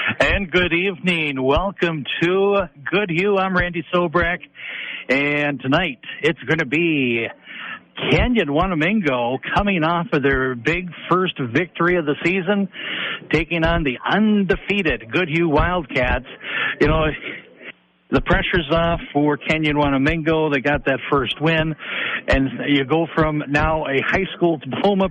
And good evening. Welcome to Goodhue. I'm Randy Sobrak. And tonight it's going to be Kenyon-Wanamingo coming off of their big first victory of the season, taking on the undefeated Goodhue Wildcats. You know, the pressure's off for Kenyon-Wanamingo. They got that first win, and you go from now a high school diploma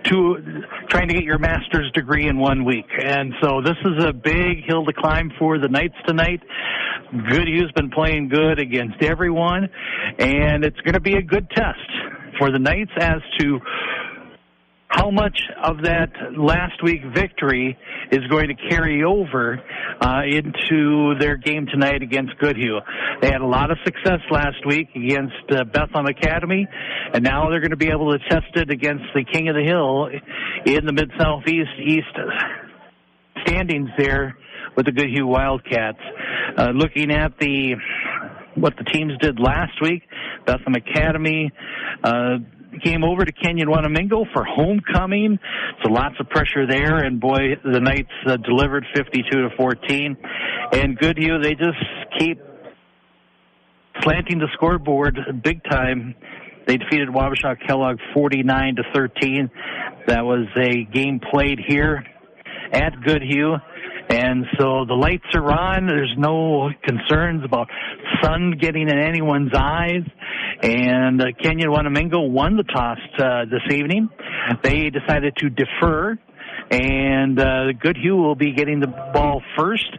to trying to get your master's degree in 1 week. And so this is a big hill to climb for the Knights tonight. Goodhue's been playing good against everyone, and it's going to be a good test for the Knights as to how much of that last week victory is going to carry over into their game tonight against Goodhue. They had a lot of success last week against Bethlehem Academy, and now they're going to be able to test it against the King of the Hill in the Mid-Southeast East standings there with the Goodhue Wildcats. Looking at what the teams did last week, Bethlehem Academy came over to Kenyon-Wanamingo for homecoming. So lots of pressure there, and boy, the Knights delivered 52-14. And Goodhue, they just keep slanting the scoreboard big time. They defeated Wabasha Kellogg 49-13. That was a game played here at Goodhue. And so the lights are on. There's no concerns about sun getting in anyone's eyes. And Kenyon-Wanamingo won the toss this evening. They decided to defer, and Goodhue will be getting the ball first.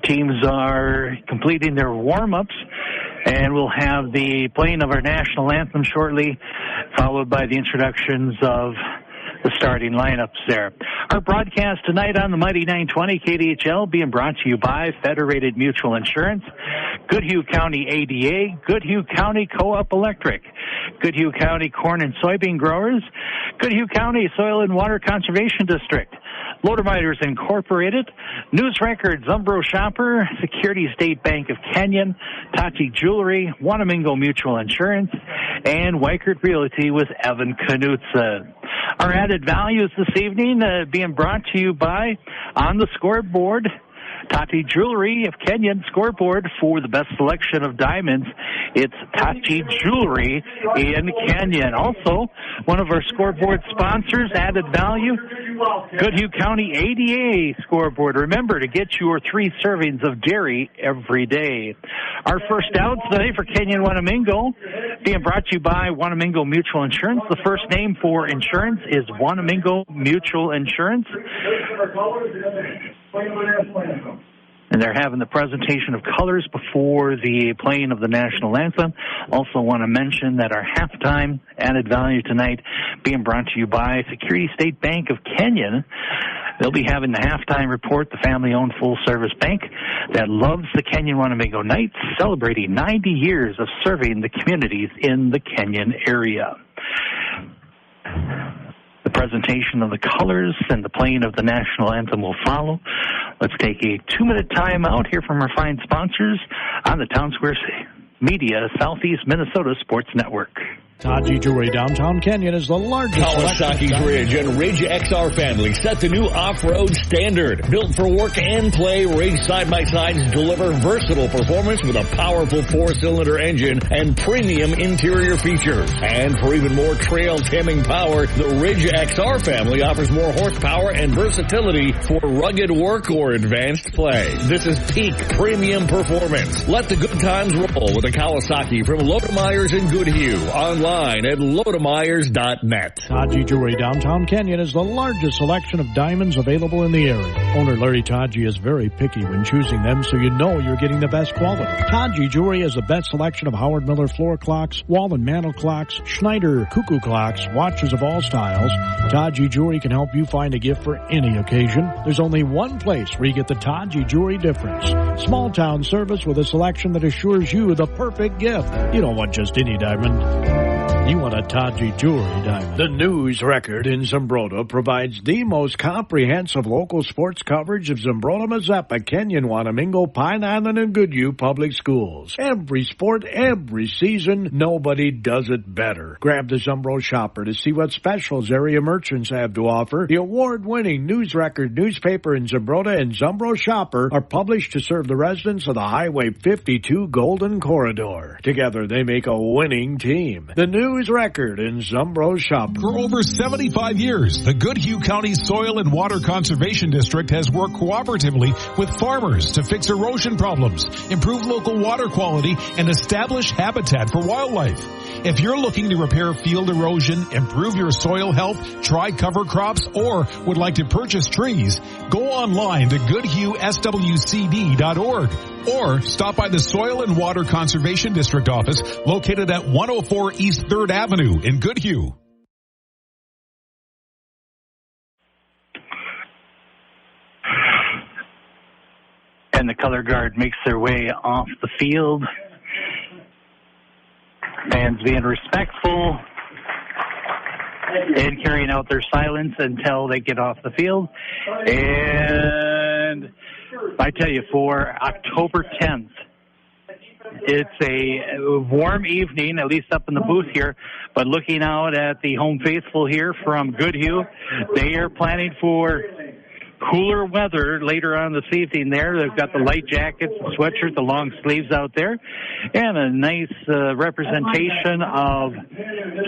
Teams are completing their warm-ups, and we'll have the playing of our national anthem shortly, followed by the introductions of the starting lineups there. Our broadcast tonight on the Mighty 920 KDHL being brought to you by Federated Mutual Insurance, Goodhue County ADA, Goodhue County Co-op Electric, Goodhue County Corn and Soybean Growers, Goodhue County Soil and Water Conservation District, Lodermeiters Incorporated, News Records, Umbro Shopper, Security State Bank of Kenyon, Tachi Jewelry, Wanamingo Mutual Insurance, and Weichert Realty with Evan Knutson. Our added values this evening being brought to you by On the Scoreboard, Tati Jewelry of Kenyon. Scoreboard for the best selection of diamonds. It's Tati Jewelry in Kenyon. Also, one of our scoreboard sponsors, Added Value, Goodhue County ADA Scoreboard. Remember to get your 3 servings of dairy every day. Our first out today for Kenyon-Wanamingo being brought to you by Wanamingo Mutual Insurance. The first name for insurance is Wanamingo Mutual Insurance. And they're having the presentation of colors before the playing of the national anthem. Also want to mention that our halftime added value tonight being brought to you by Security State Bank of Kenyon. They'll be having the halftime report, the family-owned full-service bank that loves the Kenyon-Wanamingo Knights, celebrating 90 years of serving the communities in the Kenyon area. The presentation of the colors and the playing of the national anthem will follow. Let's take a 2-minute time out here from our fine sponsors on the Town Square Media Southeast Minnesota Sports Network. Taji Jewelry downtown Kenyon is the largest. Kawasaki's Ridge and Ridge XR family set the new off-road standard. Built for work and play, Ridge side-by-sides deliver versatile performance with a powerful 4-cylinder engine and premium interior features. And for even more trail-taming power, the Ridge XR family offers more horsepower and versatility for rugged work or advanced play. This is peak premium performance. Let the good times roll with a Kawasaki from Lodermeiters and Goodhue. Online at lodermeiters.net. Taji Jewelry downtown Kenyon is the largest selection of diamonds available in the area. Owner Larry Taji is very picky when choosing them, so you know you're getting the best quality. Taji Jewelry has the best selection of Howard Miller floor clocks, wall and mantel clocks, Schneider cuckoo clocks, watches of all styles. Taji Jewelry can help you find a gift for any occasion. There's only one place where you get the Taji Jewelry difference. Small town service with a selection that assures you the perfect gift. You don't want just any diamond. You want a Taji Jewelry diamond. The News Record in Zumbrota provides the most comprehensive local sports coverage of Zumbrota, Mazeppa, Kenyon-Wanamingo, Pine Island, and Goodhue public schools. Every sport, every season, nobody does it better. Grab the Zumbro Shopper to see what specials area merchants have to offer. The award-winning News Record newspaper in Zumbrota and Zumbro Shopper are published to serve the residents of the Highway 52 Golden Corridor. Together, they make a winning team. The News Record in Zumbro Shopper. For over 75 years, the Goodhue County Soil and Water Conservation District has worked cooperatively with farmers to fix erosion problems, improve local water quality, and establish habitat for wildlife. If you're looking to repair field erosion, improve your soil health, try cover crops, or would like to purchase trees, go online to goodhueswcd.org or stop by the Soil and Water Conservation District office located at 104 East 3rd Avenue in Goodhue. And the color guard makes their way off the field. Fans being respectful and carrying out their silence until they get off the field. And I tell you, for October 10th, it's a warm evening, at least up in the booth here, but looking out at the home faithful here from Goodhue, they are planning for cooler weather later on this evening there. They've got the light jackets, the sweatshirt, the long sleeves out there, and a nice representation of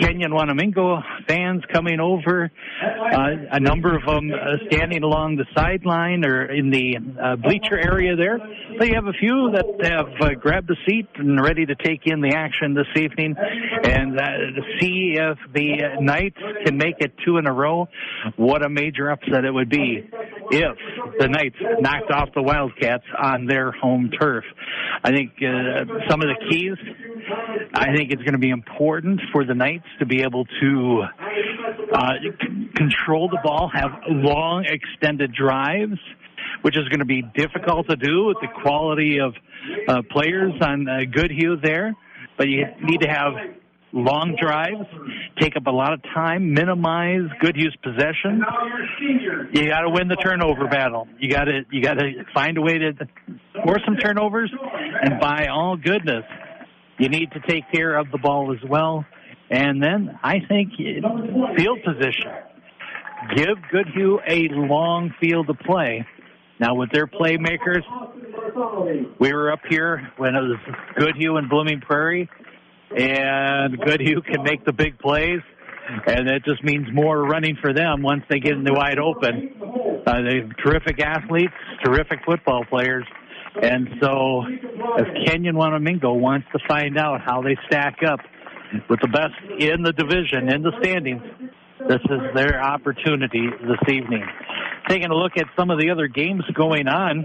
Kenyon-Wanamingo fans coming over. A number of them standing along the sideline or in the bleacher area there. They have a few that have grabbed a seat and ready to take in the action this evening and to see if the Knights can make it 2 in a row. What a major upset it would be if the Knights knocked off the Wildcats on their home turf. I think some of the keys, I think it's going to be important for the Knights to be able to control the ball, have long extended drives, which is going to be difficult to do with the quality of players on Goodhue there. But you need to have long drives, take up a lot of time, minimize Goodhue's possession. You got to win the turnover battle. You got to find a way to force some turnovers, and by all goodness, you need to take care of the ball as well. And then I think field position. Give Goodhue a long field to play. Now with their playmakers, we were up here when it was Goodhue and Blooming Prairie, and Goodhue can make the big plays, and it just means more running for them once they get into wide open. They're terrific athletes, terrific football players, and so if Kenyon-Wanamingo wants to find out how they stack up with the best in the division, in the standings, this is their opportunity this evening. Taking a look at some of the other games going on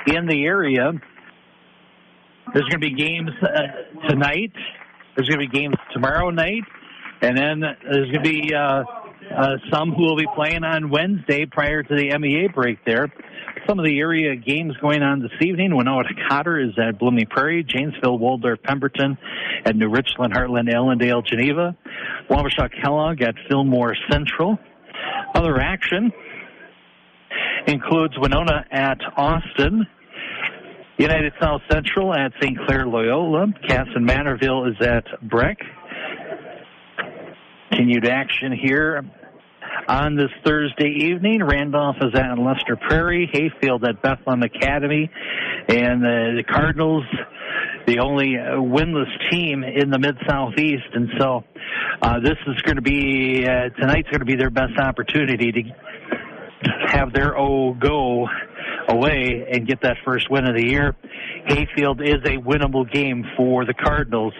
in the area, there's going to be games tonight. There's going to be games tomorrow night. And then there's going to be some who will be playing on Wednesday prior to the MEA break there. Some of the area games going on this evening. Winona Cotter is at Blooming Prairie. Janesville, Waldorf, Pemberton at New Richland, Heartland, Allendale, Geneva. Wabasha Kellogg at Fillmore Central. Other action includes Winona at Austin. United South Central at St. Clair Loyola. Casson Manorville is at Breck. Continued action here on this Thursday evening. Randolph is at Lester Prairie. Hayfield at Bethlehem Academy. And the Cardinals, the only winless team in the Mid-Southeast. And so this is going to be, tonight's going to be their best opportunity to have their go away and get that first win of the year. Hayfield is a winnable game for the Cardinals,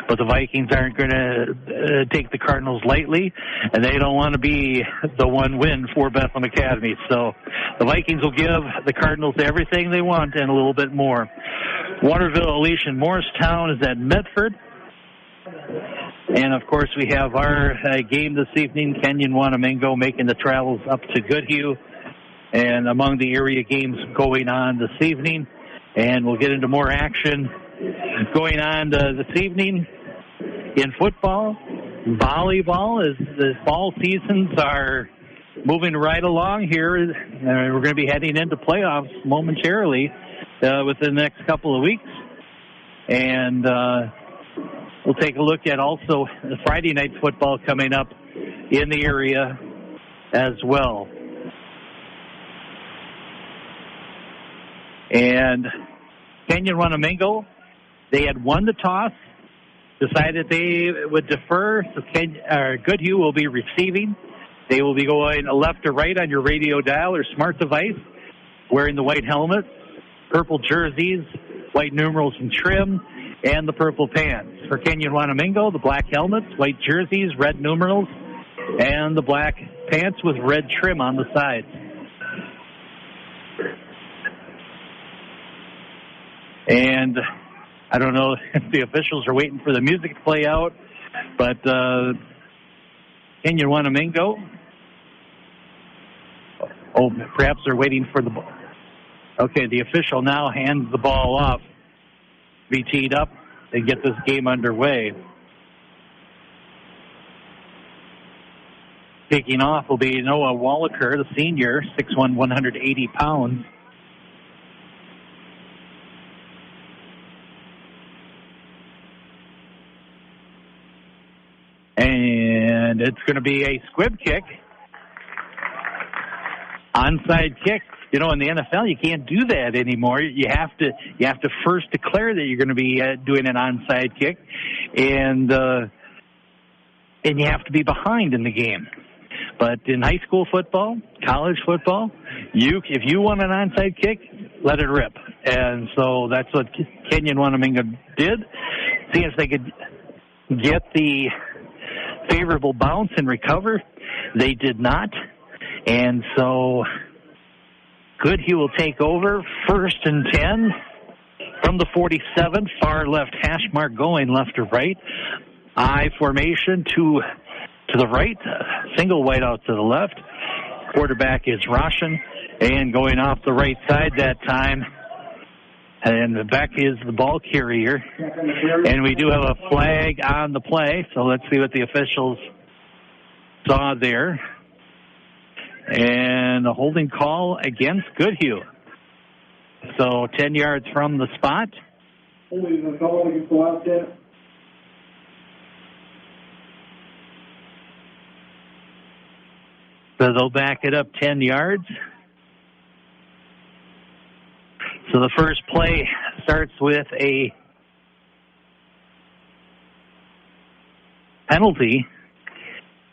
but the Vikings aren't going to take the Cardinals lightly, and they don't want to be the one win for Bethlehem Academy. So the Vikings will give the Cardinals everything they want and a little bit more. Waterville, Alicia, and Morristown is at Medford. And, of course, we have our game this evening, Kenyon-Wanamingo making the travels up to Goodhue. And among the area games going on this evening, and we'll get into more action going on this evening in football, volleyball, as the fall seasons are moving right along here. We're going to be heading into playoffs momentarily within the next couple of weeks. And we'll take a look at also the Friday night football coming up in the area as well. And Kenyon-Wanamingo, they had won the toss, decided they would defer, so Goodhue will be receiving. They will be going left or right on your radio dial or smart device, wearing the white helmets, purple jerseys, white numerals and trim, and the purple pants. For Kenyon-Wanamingo, the black helmets, white jerseys, red numerals, and the black pants with red trim on the sides. And I don't know if the officials are waiting for the music to play out, but Kenyon-Wanamingo, perhaps they're waiting for the ball. Okay, the official now hands the ball off. Be teed up and get this game underway. Taking off will be Noah Wallaker, the senior, 6'1", 180 pounds. And it's going to be a squib kick. Onside kick. You know, in the NFL, you can't do that anymore. You have to first declare that you're going to be doing an onside kick, and you have to be behind in the game. But in high school football, college football, if you want an onside kick, let it rip. And so that's what Kenyon-Wanamingo did. See if they could get the favorable bounce and recover. They did not. And so Goodhue will take over, 1st and 10 from the 47, far left hash mark going left or right. I formation to the right, single white out to the left. Quarterback is Roshan, and going off the right side that time. And the back is the ball carrier. And we do have a flag on the play, so let's see what the officials saw there. And a holding call against Goodhue. So 10 yards from the spot. So they'll back it up 10 yards. So the first play starts with a penalty.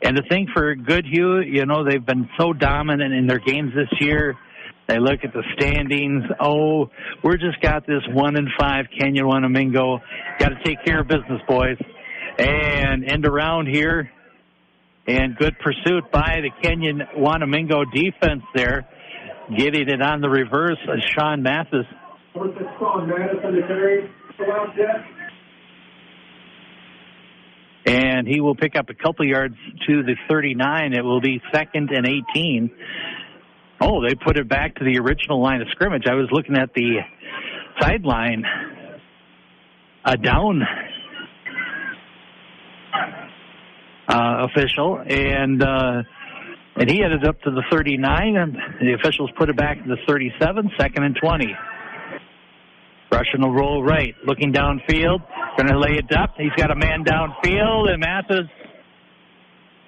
And the thing for Goodhue, you know, they've been so dominant in their games this year. They look at the standings. Oh, we're just got this 1-5 Kenyon-Wanamingo. Got to take care of business, boys. And end around here. And good pursuit by the Kenyon-Wanamingo defense there. Getting it on the reverse as Sean Mathis. And he will pick up a couple yards to the 39. It will be 2nd and 18. Oh, they put it back to the original line of scrimmage. I was looking at the sideline. A down official, and he headed up to the 39, and the officials put it back to the 37, 2nd and 20. Russian will roll right, looking downfield, going to lay it up. He's got a man downfield, and Mathis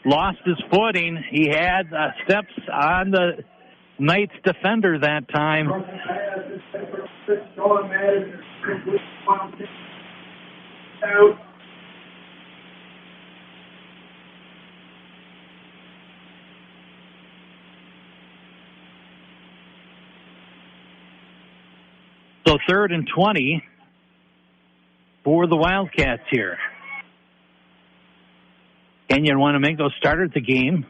lost his footing. He had steps on the Knights defender that time. So 3rd and 20 for the Wildcats here. Kenyon-Wanamingo started the game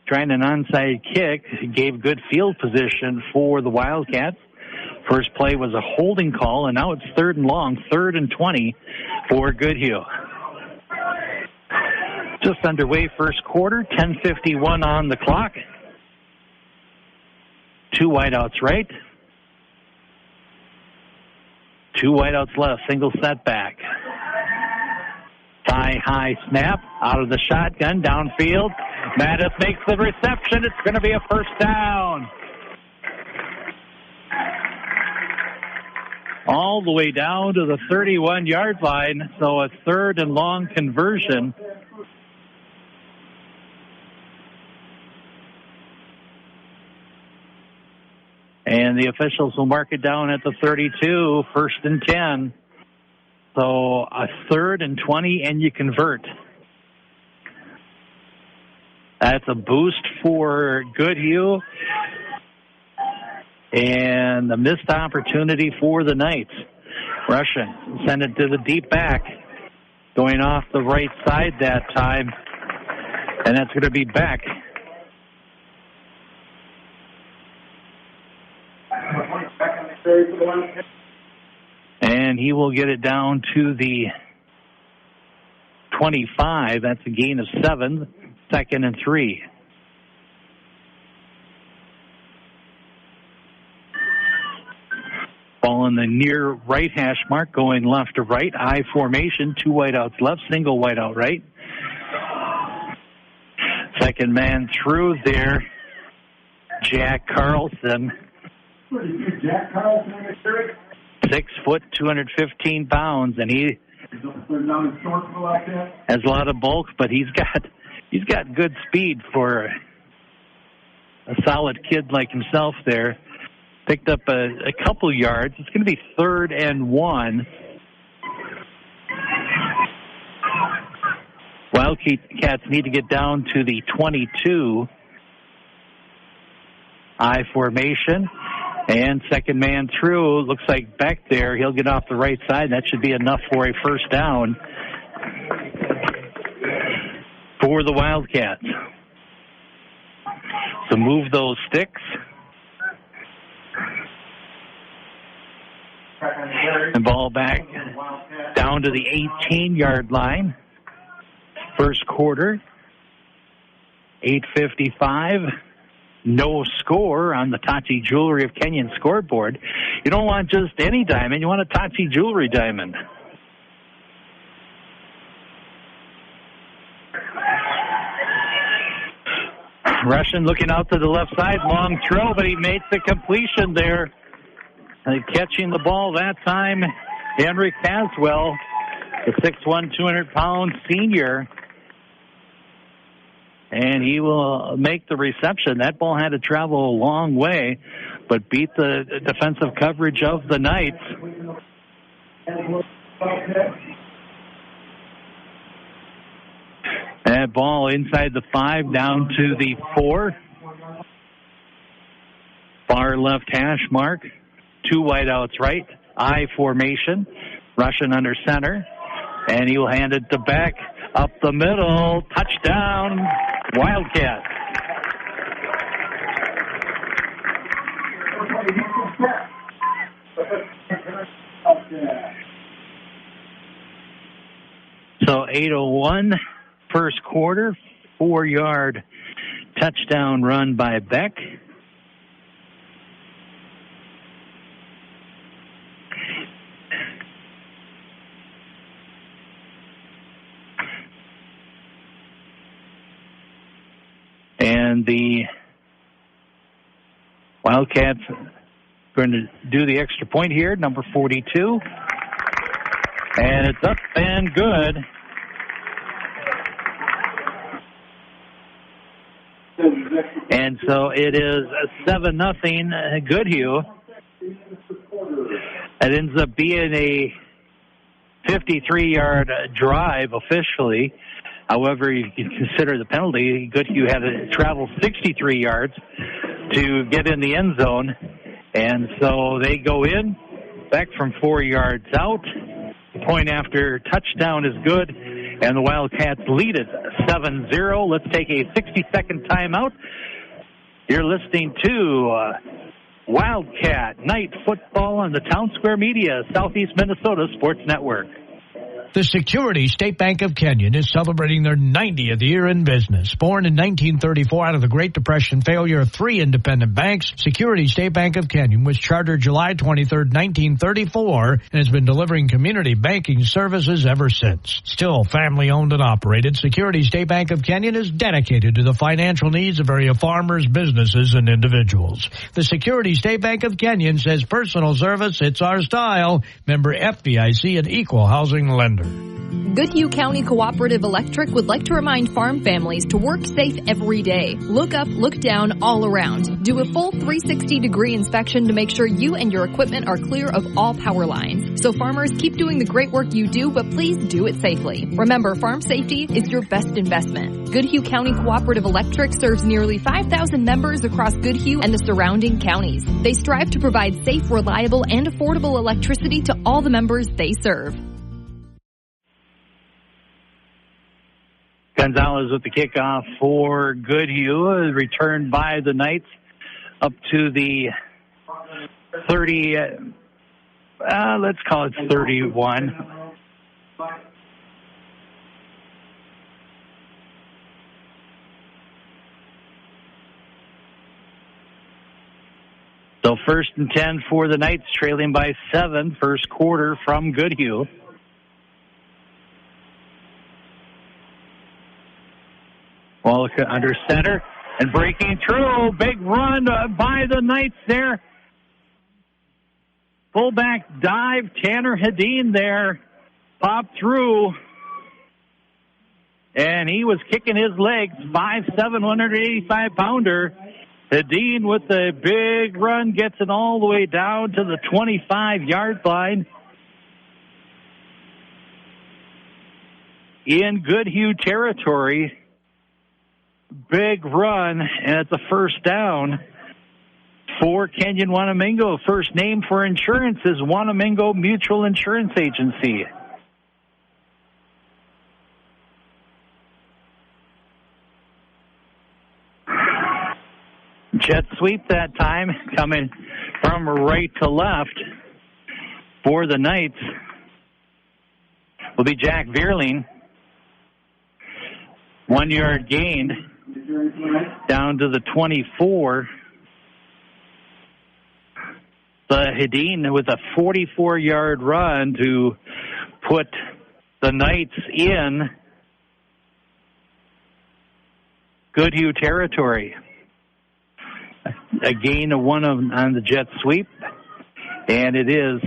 trying an onside kick, gave good field position for the Wildcats. First play was a holding call, and now it's 3rd and long, 3rd and 20 for Goodhue. Just underway first quarter, 10:51 on the clock. 2 wideouts right. 2 wideouts left, single setback. High snap out of the shotgun, downfield. Mattis makes the reception. It's going to be a first down. All the way down to the 31-yard line, so a 3rd and long conversion. And the officials will mark it down at the 32, 1st and 10. So a 3rd and 20, and you convert. That's a boost for Goodhue. And the missed opportunity for the Knights. Russian send it to the deep back. Going off the right side that time. And that's going to be Beck. And he will get it down to the 25. That's a gain of 7. 2nd and 3. Ball in the near right hash mark, going left to right. I formation, 2 wideouts left, single wideout right. Second man through there, Jack Carlson. 6 foot, 215 pounds, and he has a lot of bulk, but he's got good speed for a solid kid like himself there. Picked up a couple yards. It's going to be 3rd and 1. Wildcats need to get down to the 22. I formation. And second man through. Looks like Beck there. He'll get off the right side. That should be enough for a first down for the Wildcats. So move those sticks. And ball back down to the 18-yard line. First quarter, 8:55. No score on the Tachi Jewelry of Kenyon scoreboard. You don't want just any diamond. You want a Tachi Jewelry diamond. Russian looking out to the left side. Long throw, but he makes the completion there. Catching the ball that time, Henry Caswell, the 6'1", 200-pound senior. And he will make the reception. That ball had to travel a long way, but beat the defensive coverage of the Knights. That ball inside the 5, down to the 4. Far left hash mark. 2 wideouts right. I formation. Russian under center. And he will hand it to Beck. Up the middle. Touchdown, Wildcats. So 8:01 first quarter. 4-yard touchdown run by Beck. And the Wildcats going to do the extra point here, number 42. And it's up and good. And so it is a 7-0 Goodhue. It ends up being a 53-yard drive officially. However, you can consider the penalty. Goodhue had to travel 63 yards to get in the end zone. And so they go in, back from 4 yards out. Point after touchdown is good, and the Wildcats lead it 7-0. Let's take a 60-second timeout. You're listening to Wildcat Night Football on the Town Square Media, Southeast Minnesota Sports Network. The Security State Bank of Kenyon is celebrating their 90th year in business. Born in 1934 out of the Great Depression failure of 3 independent banks, Security State Bank of Kenyon was chartered July 23, 1934, and has been delivering community banking services ever since. Still family-owned and operated, Security State Bank of Kenyon is dedicated to the financial needs of area farmers, businesses, and individuals. The Security State Bank of Kenyon says personal service, it's our style. Member FDIC, an equal housing lender. Goodhue County Cooperative Electric would like to remind farm families to work safe every day. Look up, look down, all around. Do a full 360-degree inspection to make sure you and your equipment are clear of all power lines. So farmers, keep doing the great work you do, but please do it safely. Remember, farm safety is your best investment. Goodhue County Cooperative Electric serves nearly 5,000 members across Goodhue and the surrounding counties. They strive to provide safe, reliable, and affordable electricity to all the members they serve. Gonzalez with the kickoff for Goodhue, returned by the Knights up to the 30, let's call it 31. So 1st and 10 for the Knights, trailing by 7, first quarter from Goodhue. Wallaca under center and breaking through. Big run by the Knights there. Fullback dive. Tanner Hedin there. Popped through. And he was kicking his legs. 5'7", 185-pounder. Hedin with a big run gets it all the way down to the 25-yard line. In Goodhue territory. Big run, and it's a first down for Kenyon-Wanamingo. First name for insurance is Wanamingo Mutual Insurance Agency. Jet sweep that time, coming from right to left for the Knights will be Jack Veerling. 1 yard gained down to the 24. The Hedin with a 44-yard run to put the Knights in Goodhue territory. A gain of 1 on the jet sweep, and it is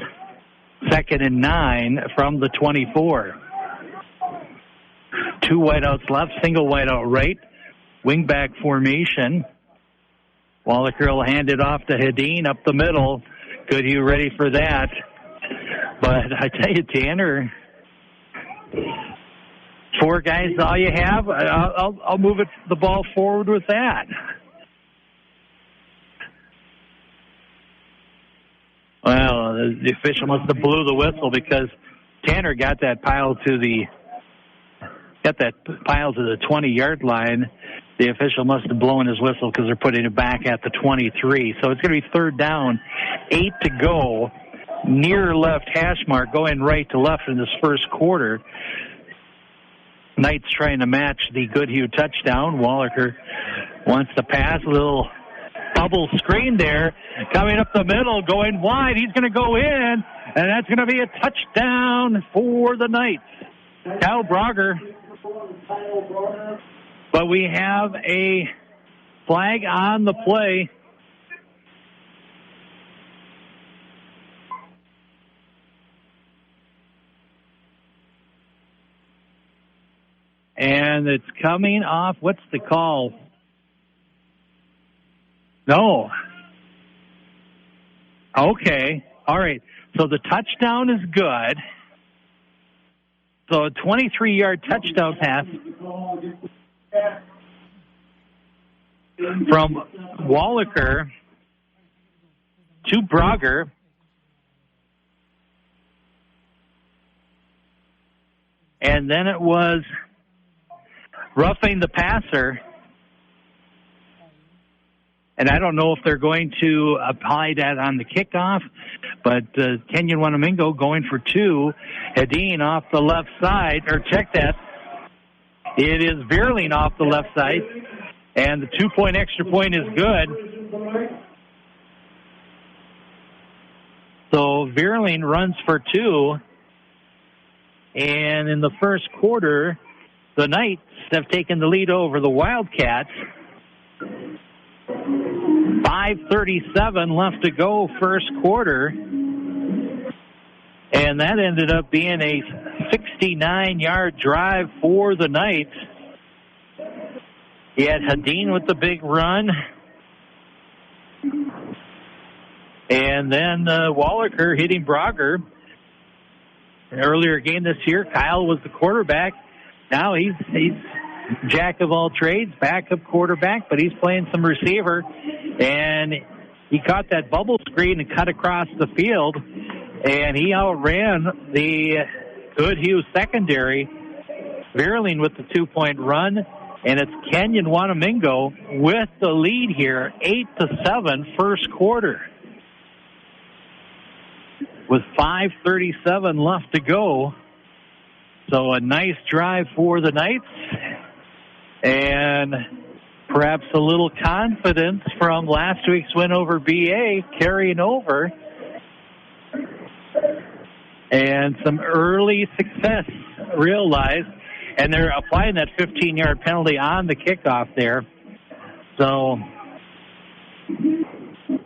2nd and 9 from the 24. 2 wideouts left, single wideout right, wingback formation. Wallaker will hand it off to Hedin up the middle. Goodhue ready for that. But I tell you, Tanner, 4 guys, all you have. I'll move the ball forward with that. Well, the official must have blew the whistle because Tanner got that pile to the 20-yard line. The official must have blown his whistle because they're putting it back at the 23. So it's going to be 3rd down, 8 to go, near left hash mark, going right to left in this first quarter. Knights trying to match the Goodhue touchdown. Wallaker wants to pass, a little bubble screen there, coming up the middle, going wide. He's going to go in, and that's going to be a touchdown for the Knights. Kyle Brogger. But we have a flag on the play. And it's coming off, what's the call? No. Okay. All right. So the touchdown is good. So a 23-yard touchdown pass from Wallaker to Brogger. And then it was roughing the passer. and I don't know if they're going to apply that on the kickoff, but Kenyon-Wanamingo going for 2. Hedin off the left side, or check that. It is Veerling off the left side, and the 2-point extra point is good. So Veerling runs for 2, and in the first quarter, the Knights have taken the lead over the Wildcats. 5:37 left to go first quarter. And that ended up being a 69-yard drive for the Knights. He had Hedin with the big run. And then Wallaker hitting Brogger. Earlier game this year, Kyle was the quarterback. Now he's jack of all trades, backup quarterback, but he's playing some receiver. And he caught that bubble screen and cut across the field. And he outran the Goodhue secondary. Veerling with the 2-point run. And it's Kenyon-Wanamingo with the lead here, 8-7 first quarter. With 5:37 left to go. So a nice drive for the Knights. And perhaps a little confidence from last week's win over BA carrying over. And some early success realized. And they're applying that 15-yard penalty on the kickoff there. So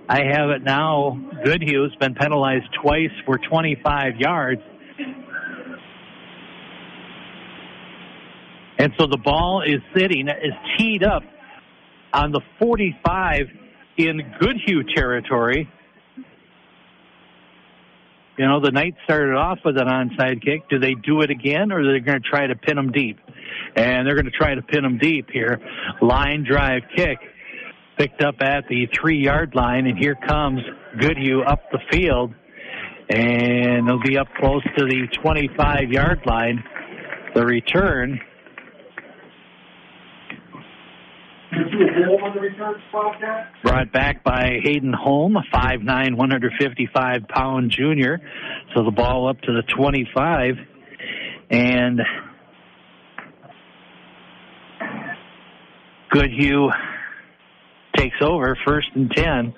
I have it now. Goodhue's been penalized twice for 25 yards. And so the ball is teed up on the 45 in Goodhue territory. You know, the Knights started off with an onside kick. Do they do it again, or are they going to try to pin them deep? And they're going to try to pin them deep here. Line drive kick picked up at the 3-yard line, and here comes Goodhue up the field. And they'll be up close to the 25-yard line. The return. Brought back by Hayden Holm, 5'9", 155-pound junior. So the ball up to the 25. And Goodhue takes over, 1st and 10.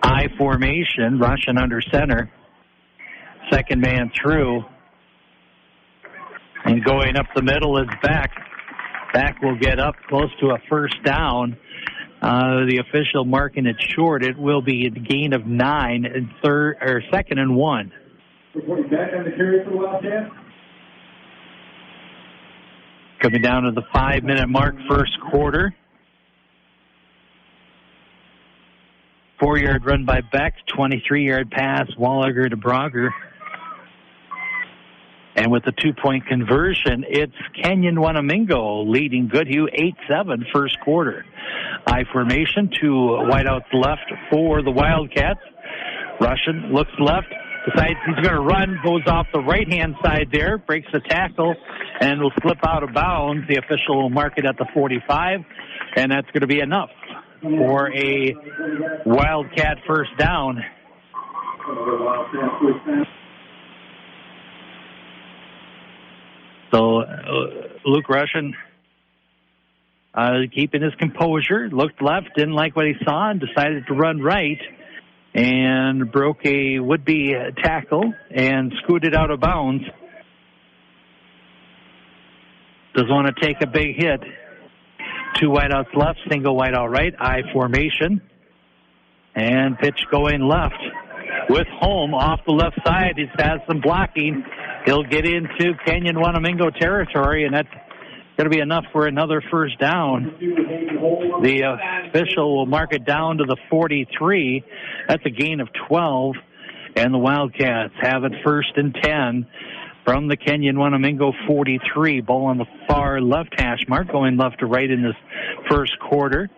I formation, rushing under center. Second man through. And going up the middle is Beck. Beck will get up close to a first down. The official marking it short. It will be a gain of 9 and 2nd and 1. Back on the carry for the Wildcats. Coming down to the 5-minute mark, first quarter. 4-yard run by Beck, 23-yard pass, Wallager to Brogger. And with the 2-point conversion, it's Kenyon-Wanamingo leading Goodhue 8-7 first quarter. I formation, 2 wideouts left for the Wildcats. Russian looks left, decides he's going to run, goes off the right-hand side there, breaks the tackle, and will slip out of bounds. The official will mark it at the 45, and that's going to be enough for a Wildcat first down. So Luke Russian keeping his composure, looked left, didn't like what he saw, and decided to run right, and broke a would-be tackle and scooted out of bounds. Doesn't want to take a big hit. 2 wideouts left, single wideout right, I formation. And pitch going left with Holm off the left side. He has some blocking. He'll get into Kenyon-Wanamingo territory, and that's going to be enough for another first down. The official will mark it down to the 43. That's a gain of 12, and the Wildcats have it 1st and 10 from the Kenyon-Wanamingo 43. Ball on the far left hash mark, going left to right in this first quarter.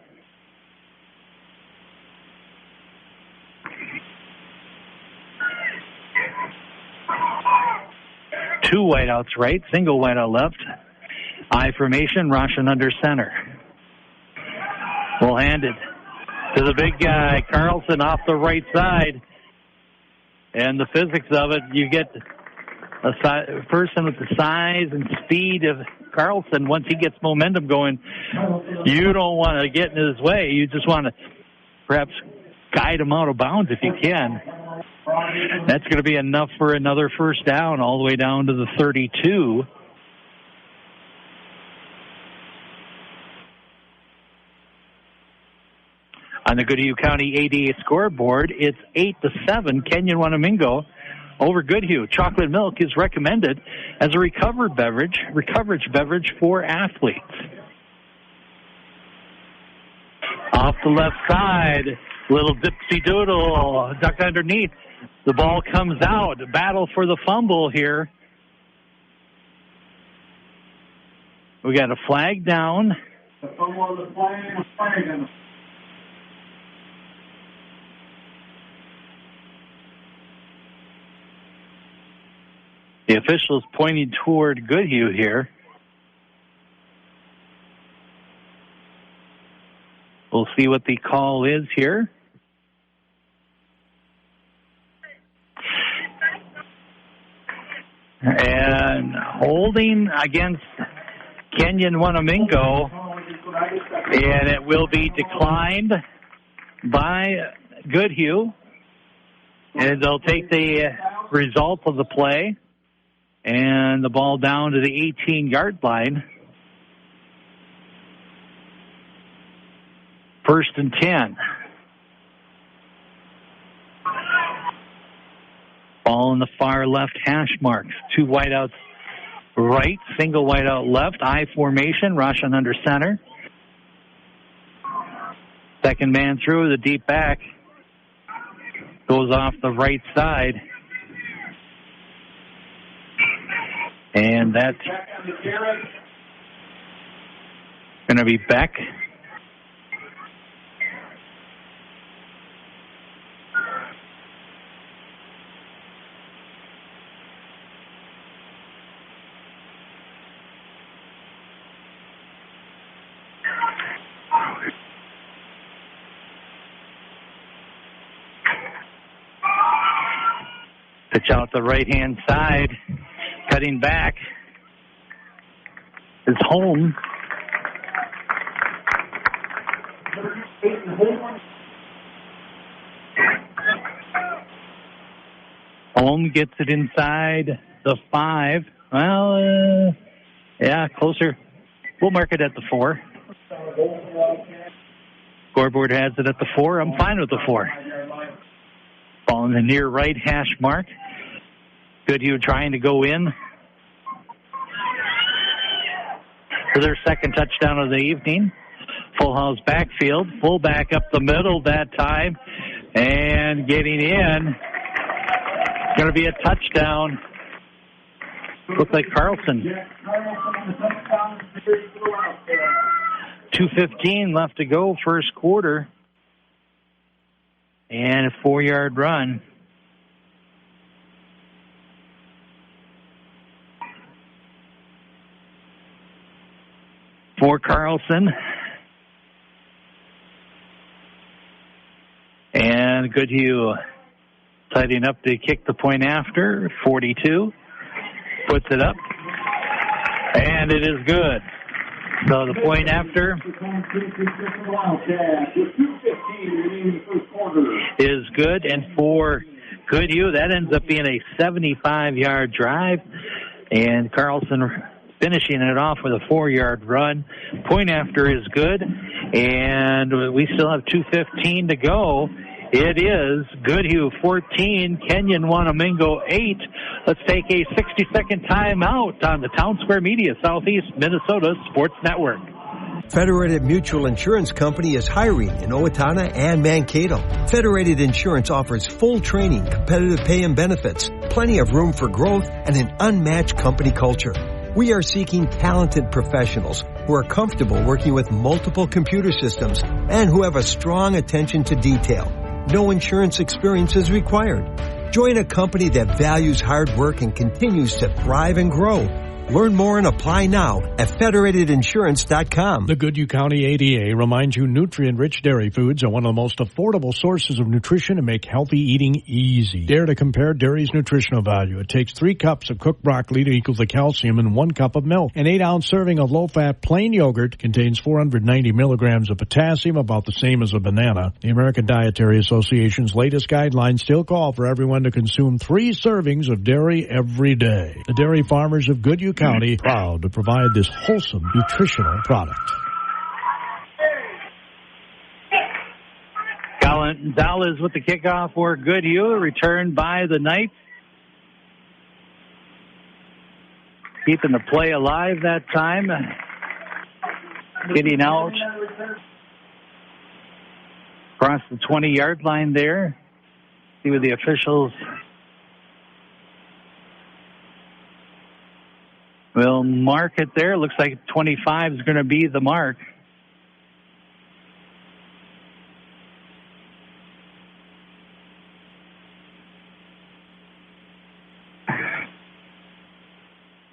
Two wideouts right, single wideout left. I formation, Roshan under center. We'll hand it to the big guy, Carlson, off the right side. And the physics of it, you get a person with the size and speed of Carlson. Once he gets momentum going, you don't want to get in his way. You just want to perhaps guide him out of bounds if you can. That's going to be enough for another first down all the way down to the 32. On the Goodhue County ADA scoreboard, it's 8-7, Kenyon-Wanamingo over Goodhue. Chocolate milk is recommended as a recovered beverage for athletes. Off the left side, little dipsy doodle, ducked underneath. The ball comes out. Battle for the fumble here. We got a flag down. The fumble on the flag. The official's pointing toward Goodhue here. We'll see what the call is here. And holding against Kenyon-Wanamingo, and it will be declined by Goodhue. And they'll take the result of the play and the ball down to the 18-yard line. 1st and 10. Ball in the far left hash marks. Two wideouts right, single wideout left. I formation, Roshan under center. Second man through, the deep back goes off the right side. And that's going to be Beck. Pitch out the right-hand side. Cutting back is Holm. Holm gets it inside the 5. Well, yeah, closer. We'll mark it at the 4. Scoreboard has it at the 4. I'm fine with the 4. Ball in the near right hash mark. Goodhue trying to go in for their second touchdown of the evening. Full house backfield. Fullback up the middle that time. And getting in. Going to be a touchdown. Looks like Carlson. 2:15 left to go, first quarter. And a 4-yard run. For Carlson. And Goodhue tidying up to kick the point after. 42. Puts it up. And it is good. So the point after is good. And for Goodhue, that ends up being a 75-yard drive. And Carlson finishing it off with a 4-yard run. Point after is good. And we still have 2:15 to go. It is Goodhue 14, Kenyon-Wanamingo 8. Let's take a 60-second timeout on the Town Square Media Southeast Minnesota Sports Network. Federated Mutual Insurance Company is hiring in Owatonna and Mankato. Federated Insurance offers full training, competitive pay and benefits, plenty of room for growth, and an unmatched company culture. We are seeking talented professionals who are comfortable working with multiple computer systems and who have a strong attention to detail. No insurance experience is required. Join a company that values hard work and continues to thrive and grow. Learn more and apply now at federatedinsurance.com. The Goodhue County ADA reminds you nutrient-rich dairy foods are one of the most affordable sources of nutrition and make healthy eating easy. Dare to compare dairy's nutritional value. It takes 3 cups of cooked broccoli to equal the calcium in 1 cup of milk. An 8-ounce serving of low-fat plain yogurt contains 490 milligrams of potassium, about the same as a banana. The American Dietary Association's latest guidelines still call for everyone to consume 3 servings of dairy every day. The dairy farmers of Goodhue County proud to provide this wholesome nutritional product. Colin Dallas with the kickoff for Goodhue, returned by the Knights. Keeping the play alive that time. Getting out across the 20-yard line there. See what the officials will mark it there. Looks like 25 is going to be the mark.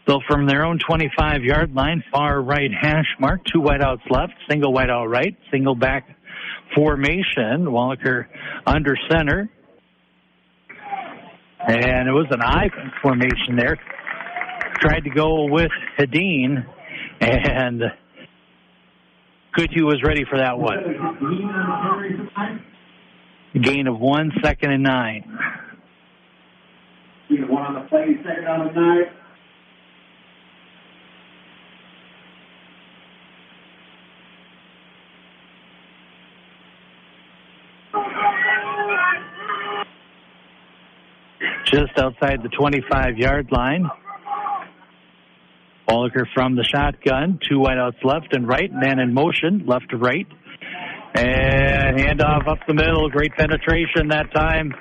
So from their own 25-yard line, far right hash mark, 2 wideouts left, single wideout right, single back formation. Wallaker under center. And it was an I formation there. Tried to go with Hedin, and Goodhue was ready for that one. Gain of 1, 2nd and 9. 1 on the play, 2nd on the 9. Just outside the 25-yard line. Wallaker from the shotgun, 2 wideouts left and right, man in motion, left to right. And handoff up the middle, great penetration that time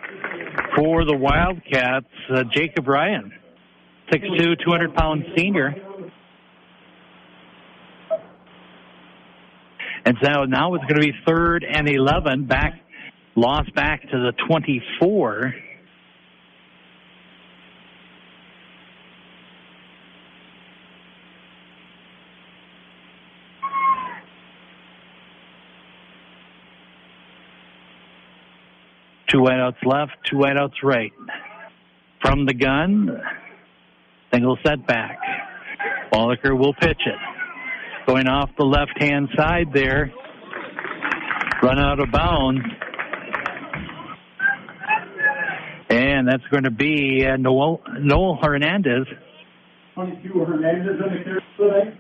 for the Wildcats. Jacob Ryan, 6'2", 200-pound senior. And so now it's going to be 3rd and 11, lost back to the 24. Two wideouts left, 2 wideouts right. From the gun, single setback. Wallaker will pitch it. Going off the left-hand side there. Run out of bounds. And that's going to be Noel Hernandez. 22 Hernandez on the carry today.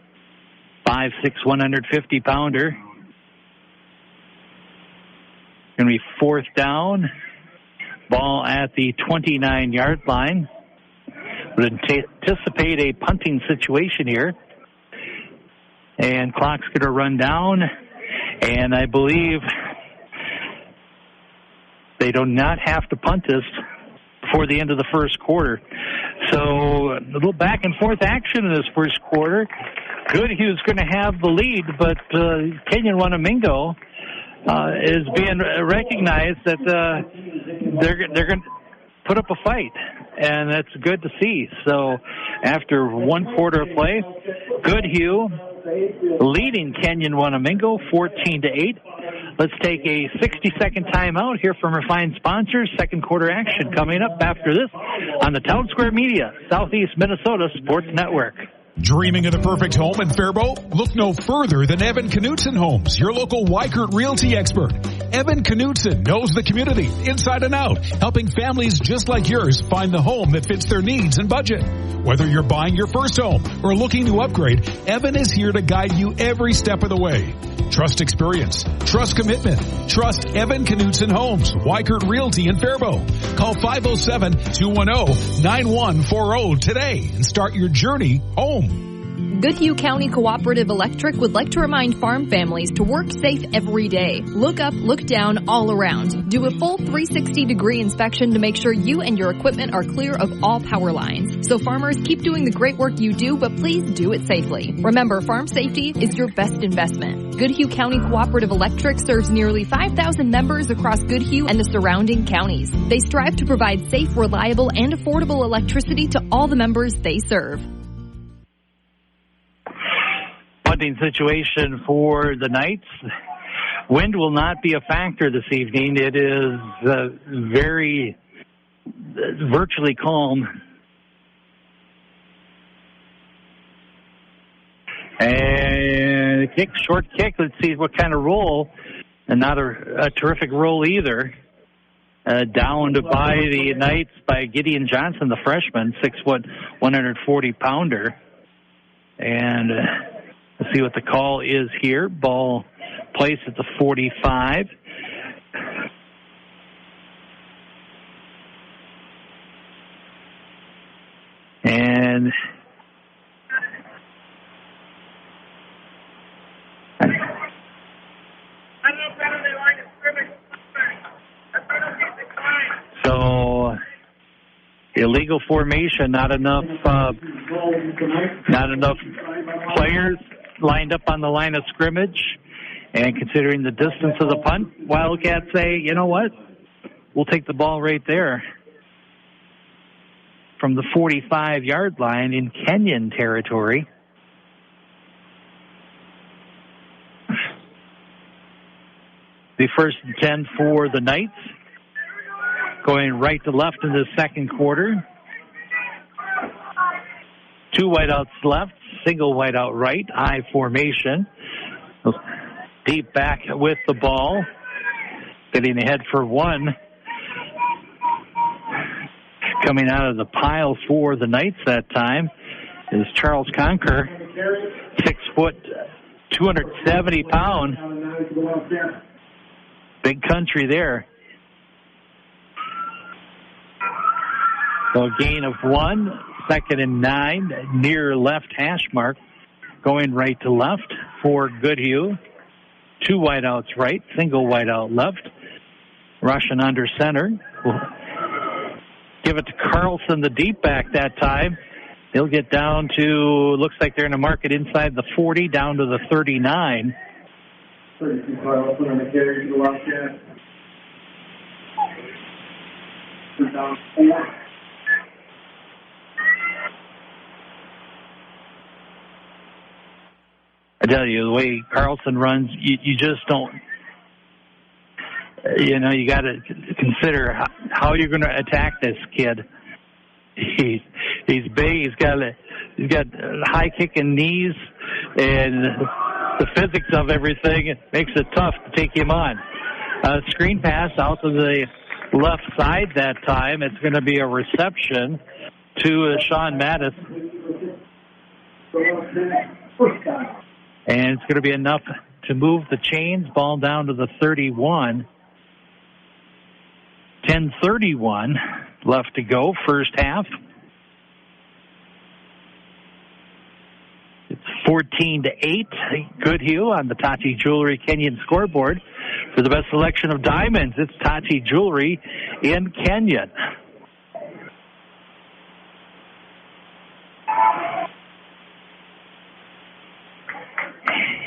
5'6", 150-pounder. Going to be 4th down. Ball at the 29-yard line. Would anticipate a punting situation here. And clock's going to run down. And I believe they do not have to punt this before the end of the first quarter. So a little back and forth action in this first quarter. Goodhue's going to have the lead, but Kenyon-Wanamingo is being recognized that they're going to put up a fight, and that's good to see. So after 1 quarter of play, Goodhue leading Kenyon-Wanamingo 14-8. Let's take a 60-second timeout here from our fine sponsors. Second quarter action coming up after this on the Town Square Media, Southeast Minnesota Sports Network. Dreaming of the perfect home in Faribault? Look no further than Evan Knutson Homes, your local Weikert Realty expert. Evan Knutson knows the community inside and out, helping families just like yours find the home that fits their needs and budget. Whether you're buying your first home or looking to upgrade, Evan is here to guide you every step of the way. Trust experience. Trust commitment. Trust Evan Knutson Homes, Weikert Realty in Faribault. Call 507-210-9140 today and start your journey home. Goodhue County Cooperative Electric would like to remind farm families to work safe every day. Look up, look down, all around. Do a full 360-degree inspection to make sure you and your equipment are clear of all power lines. So farmers, keep doing the great work you do, but please do it safely. Remember, farm safety is your best investment. Goodhue County Cooperative Electric serves nearly 5,000 members across Goodhue and the surrounding counties. They strive to provide safe, reliable, and affordable electricity to all the members they serve. Punting situation for the Knights. Wind will not be a factor this evening. It is virtually calm. And short kick. Let's see what kind of roll. And not a terrific roll either. Downed by the Knights by Gideon Johnson, the freshman, 6', 140-pounder. And let's see what the call is here. Ball placed at the 45. And so illegal formation, not enough players lined up on the line of scrimmage. And considering the distance of the punt, Wildcats say, you know what? We'll take the ball right there from the 45-yard line in Kenyon territory. The first and 10 for the Knights. Going right to left in the second quarter. Two wideouts left, single wideout right, I formation. Deep back with the ball. Getting ahead for one. Coming out of the pile for the Knights that time is Charles Conker. 6', 270-pound. Big country there. So a gain of 1, 2nd and 9, near left hash mark. Going right to left for Goodhue. Two wideouts right, single wideout left. Russian under center. We'll give it to Carlson, the deep back that time. He'll get down to, looks like they're going to mark it inside the 40, down to the 39. 32 Carlson on the carry to the left hand. Down 4. I tell you, the way Carlson runs, you just don't, you got to consider how you're going to attack this kid. He's big. He's got high kicking knees, and the physics of everything, it makes it tough to take him on. Screen pass out to the left side that time. It's going to be a reception to Sean Mattis. And it's going to be enough to move the chains. Ball down to the 31. 10:31 left to go, first half. It's 14-8. Goodhue on the Tachi Jewelry Kenyon scoreboard. For the best selection of diamonds, it's Tachi Jewelry in Kenyon.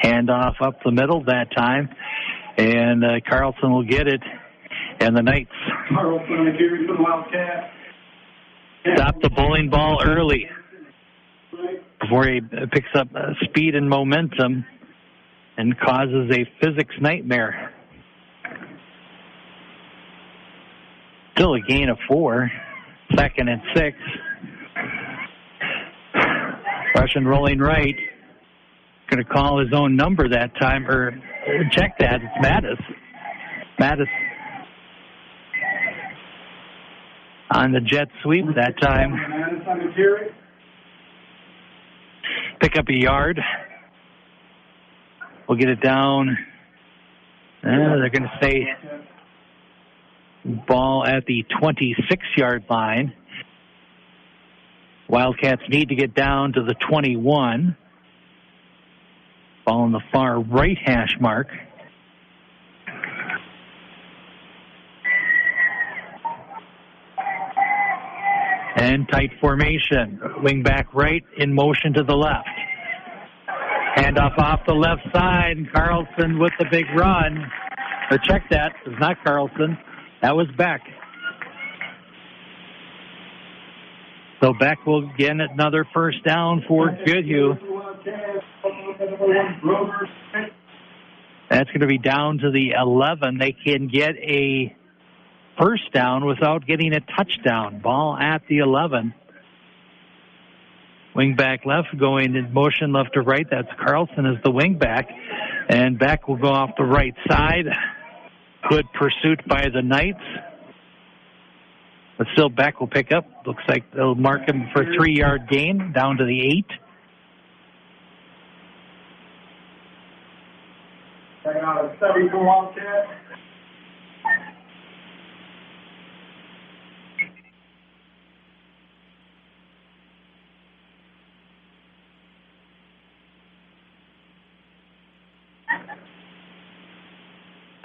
Handoff up the middle that time, and Carlson will get it, and the Knights stop the bowling ball early before he picks up speed and momentum and causes a physics nightmare. Still a gain of 4, 2nd and 6. Russian rolling right. Going to call his own number that time, or check that. It's Mattis on the jet sweep that time. Pick up a yard. We'll get it down. They're going to say ball at the 26-yard line. Wildcats need to get down to the 21. Ball in the far right hash mark. And tight formation. Wing back right in motion to the left. Handoff off the left side. Carlson with the big run. Or check that. It's not Carlson. That was Beck. So Beck will get another first down for Goodhue. That's going to be down to the 11. They can get a first down without getting a touchdown. Ball at the 11. Wing back left going in motion left to right. That's Carlson as the wing back. And Beck will go off the right side. Good pursuit by the Knights. But still Beck will pick up. Looks like they'll mark him for a 3-yard gain down to the 8. Second out of 7 for Wildcat.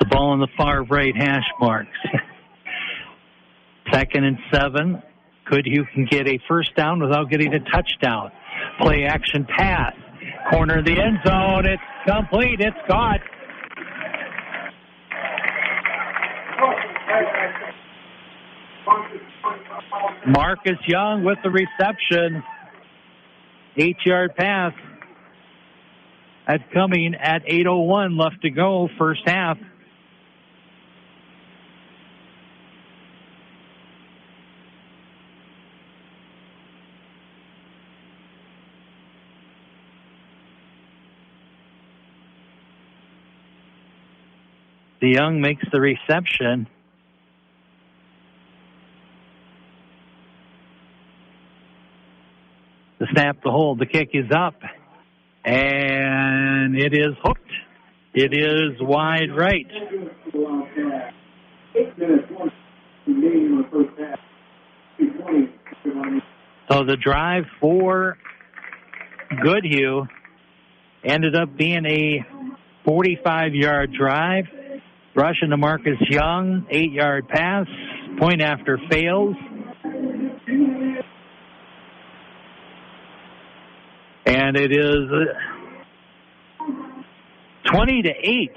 The ball in the far right hash marks. 2nd and 7. Goodhue can get a first down without getting a touchdown. Play action pass. Corner of the end zone. It's complete. It's caught. Marcus Young with the reception. 8-yard pass. That's coming at 8:01 left to go, first half. The Young makes the reception. The snap, the hold, the kick is up. And it is hooked. It is wide right. So the drive for Goodhue ended up being a 45-yard drive. Rush into Marcus Young, 8-yard pass, point after fails. And it is 20-8.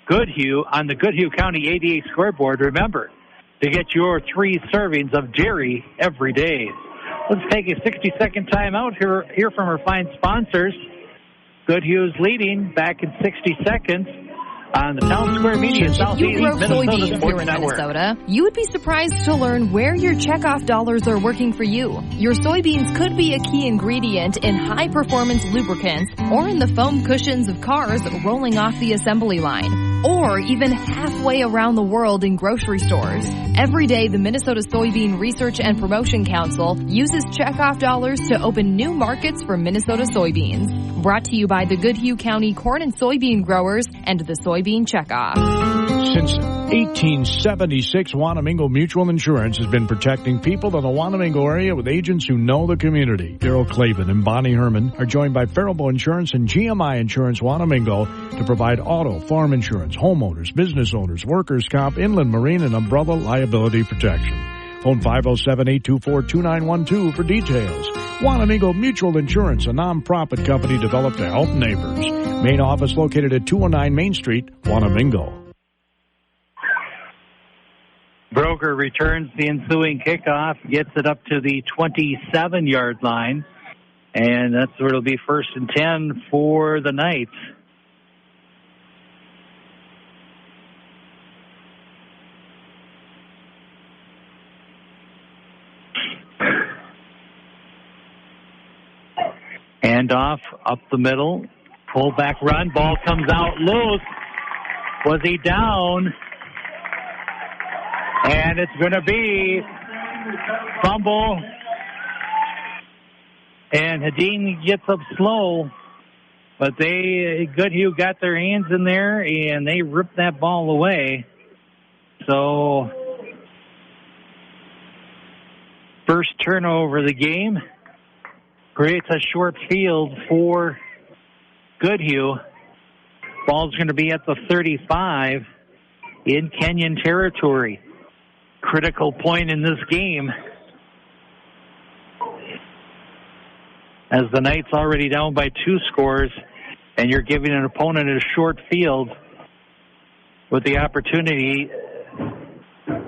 Goodhue on the Goodhue County 88 scoreboard. Remember to get your 3 servings of dairy every day. Let's take a 60-second timeout. Hear from our fine sponsors. Goodhue's leading back in 60 seconds on the Town Square Media Southeast Minnesota Sports Network. Minnesota, you would be surprised to learn where your checkoff dollars are working for you. Your soybeans could be a key ingredient in high-performance lubricants or in the foam cushions of cars rolling off the assembly line, or even halfway around the world in grocery stores. Every day, the Minnesota Soybean Research and Promotion Council uses checkoff dollars to open new markets for Minnesota soybeans. Brought to you by the Goodhue County Corn and Soybean Growers and the Soybean Checkoff. Since 1876, Wanamingo Mutual Insurance has been protecting people in the Wanamingo area with agents who know the community. Daryl Clavin and Bonnie Herman are joined by Faribault Insurance and GMI Insurance Wanamingo to provide auto, farm insurance, homeowners, business owners, workers' comp, inland marine, and umbrella liability protection. Phone 507-824-2912 for details. Wanamingo Mutual Insurance, a non-profit company developed to help neighbors. Main office located at 209 Main Street, Wanamingo. Broker returns the ensuing kickoff, gets it up to the 27-yard line, and that's where it'll be 1st and 10 for the Knights. Handoff up the middle, fullback run, ball comes out loose. Was he down? And it's going to be fumble. And Hadeen gets up slow, but Goodhue got their hands in there and they ripped that ball away. So first turnover of the game. creates a short field for Goodhue. Ball's going to be at the 35 in Kenyon territory. Critical point in this game, as the Knights already down by 2 scores, and you're giving an opponent a short field with the opportunity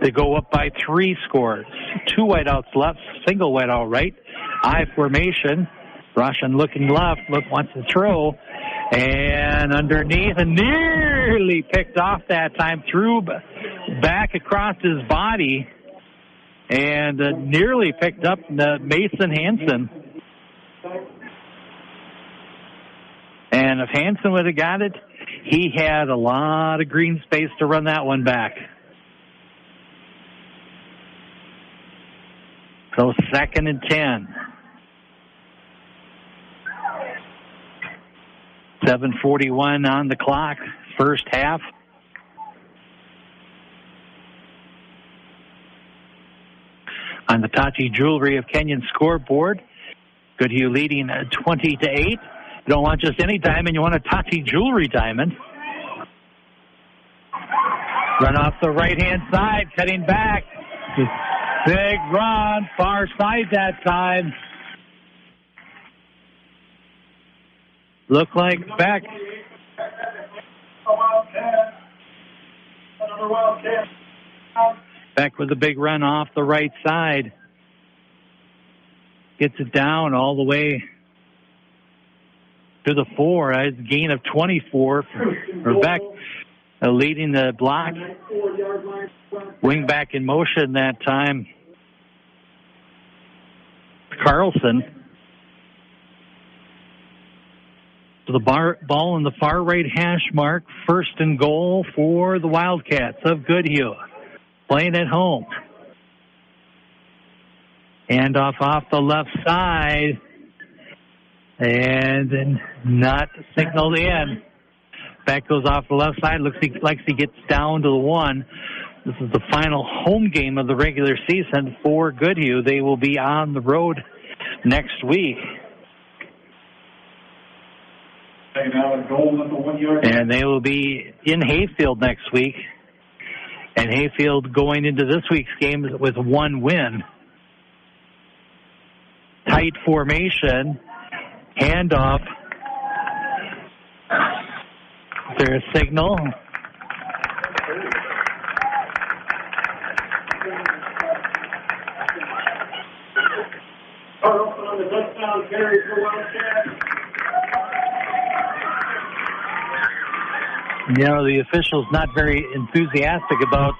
to go up by 3 scores. 2 wideouts left, single wideout right, I formation. Russian looking left, wants to throw, and underneath, and nearly picked off that time, threw back across his body, and nearly picked up Mason Hansen. And if Hansen would have got it, he had a lot of green space to run that one back. So 2nd and 10. 7:41 on the clock, first half. On the Tachi Jewelry of Kenyon scoreboard, Goodhue leading 20-8. You don't want just any diamond, you want a Tachi Jewelry diamond. Run off the right-hand side, cutting back. Big run, far side that time. Look like Beck. Beck with a big run off the right side. Gets it down all the way to the 4. A gain of 24 for Beck, leading the block. Wing back in motion that time. Carlson. So the ball in the far right hash mark. 1st and goal for the Wildcats of Goodhue. Playing at home. Handoff off the left side. And not signaled in. Back goes off the left side. Looks like he gets down to the 1. This is the final home game of the regular season for Goodhue. They will be on the road next week. And they will be in Hayfield next week. And Hayfield going into this week's game with 1 win. Tight formation. Handoff. Is there a signal? On the touchdown carry for Wildcat. You know, the official's not very enthusiastic about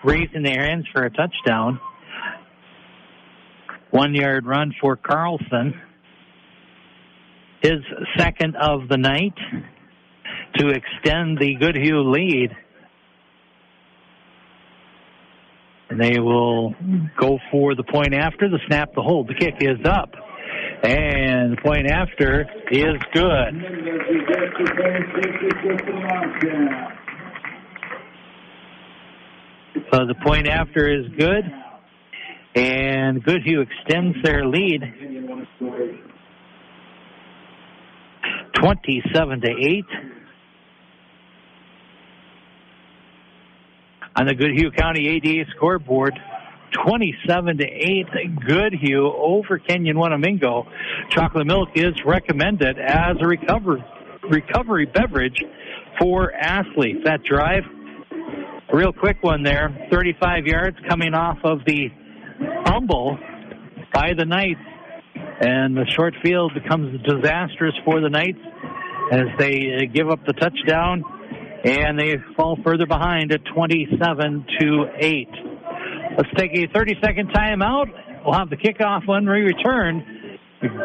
raising their hands for a touchdown. 1-yard run for Carlson. His 2nd of the night to extend the Goodhue lead. And they will go for the point after, the snap, the hold. The kick is up. And the point after is good. So the point after is good. And Goodhue extends their lead 27-8. On the Goodhue County ADA scoreboard, 27-8, Goodhue over Kenyon-Wanamingo. Chocolate milk is recommended as a recovery beverage for athletes. That drive, a real quick one there, 35 yards coming off of the fumble by the Knights. And the short field becomes disastrous for the Knights as they give up the touchdown. And they fall further behind at 27-8. Let's take a 30-second timeout. We'll have the kickoff when we return.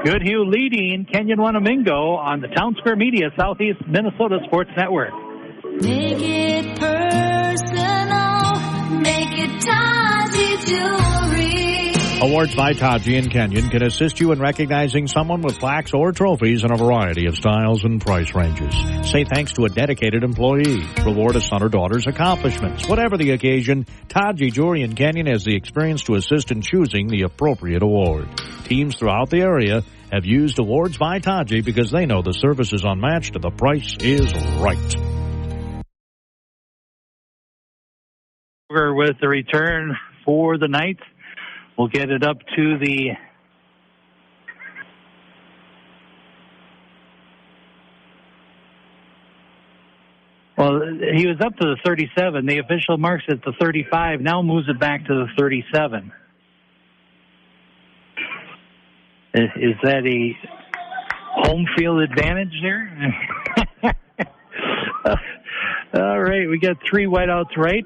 Goodhue leading Kenyon-Wanamingo on the Town Square Media Southeast Minnesota Sports Network. Make it personal. Make it Taji Jewelry. Awards by Taji and Kenyon can assist you in recognizing someone with plaques or trophies in a variety of styles and price ranges. Say thanks to a dedicated employee. Reward a son or daughter's accomplishments. Whatever the occasion, Taji Jewelry in Kenyon has the experience to assist in choosing the appropriate award. Teams throughout the area have used Awards by Taji because they know the service is unmatched and the price is right. With the return for the Knights, we'll get it up to the Well, he was up to the 37. The official marks it the 35, now moves it back to the 37. Is that a home field advantage there? All right, we got 3 whiteouts right.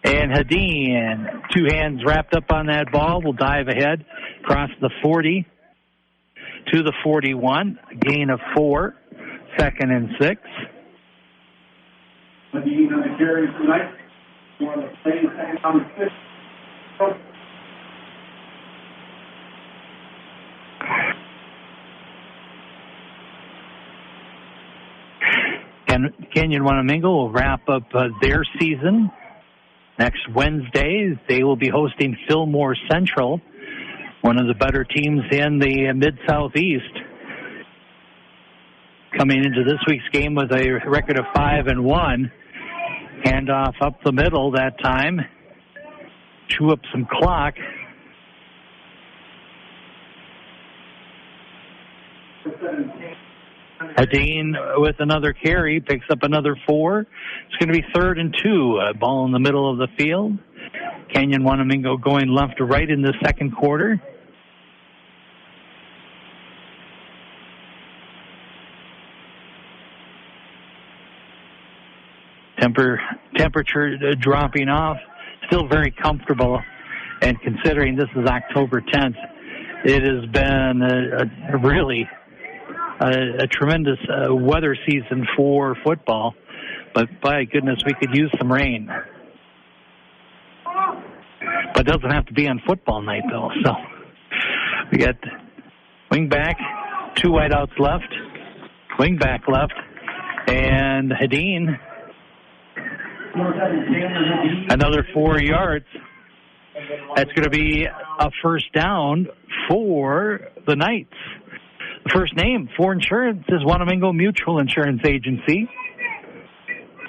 And Hadeen, 2 hands wrapped up on that ball, will dive ahead, across the 40 to the 41, a gain of 4. 2nd and 6. Hadeen on the carry tonight. On the play, second on the 6. And Kenyon-Wanamingo will wrap up their season next Wednesday. They will be hosting Fillmore Central, one of the better teams in the Mid-Southeast. Coming into this week's game with a record of 5-1. Handoff up the middle that time. Chew up some clock. Hadeen with another carry, picks up another 4. It's going to be 3rd and 2. Ball in the middle of the field. Kenyon-Wanamingo going left to right in the second quarter. Temperature dropping off, still very comfortable, and considering this is October 10th, it has been a tremendous weather season for football, but by goodness, we could use some rain. But it doesn't have to be on football night, though. So we got wing back, 2 wideouts left, wing back left, and Hadeen, another 4 yards. That's going to be a first down for the Knights. The first name for insurance is Wanamingo Mutual Insurance Agency.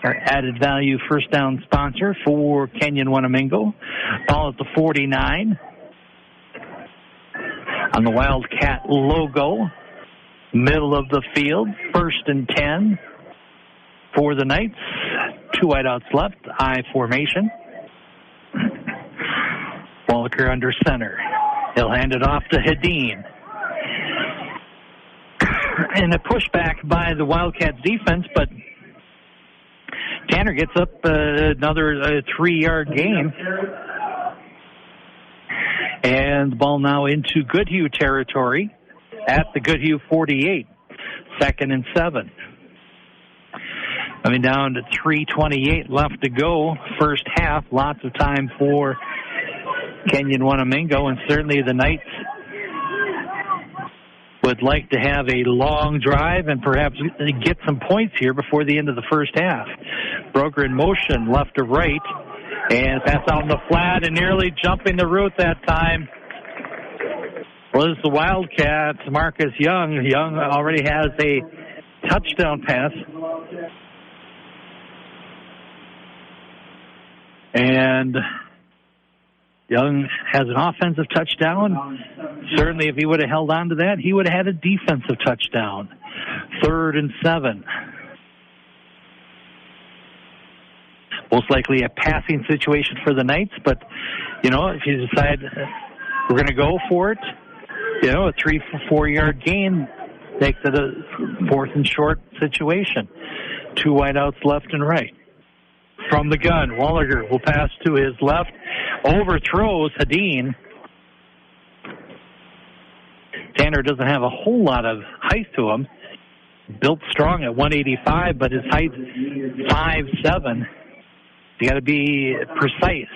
Our added value first down sponsor for Kenyon-Wanamingo. Ball at the 49. On the Wildcat logo. Middle of the field. 1st and 10 for the Knights. 2 wideouts left. I formation. Walker under center. He'll hand it off to Hadeen. And a pushback by the Wildcats defense, but Tanner gets up another 3-yard gain. And the ball now into Goodhue territory at the Goodhue 48. 2nd and 7. Coming down to 3:28 left to go. First half, lots of time for Kenyon-Wanamingo, and certainly the Knights would like to have a long drive and perhaps get some points here before the end of the first half. Broker in motion, left to right, and pass out in the flat and nearly jumping the route that time was the Wildcats, Marcus Young. Young already has a touchdown pass. And Young has an offensive touchdown. Certainly, if he would have held on to that, he would have had a defensive touchdown. 3rd and 7. Most likely a passing situation for the Knights, but, if you decide we're going to go for it, a 3-4 yard gain makes it a 4th and short situation. 2 wideouts left and right. From the gun, Walliger will pass to his left, overthrows Hadeen. Tanner doesn't have a whole lot of height to him. Built strong at 185, but his height's 5'7". You got to be precise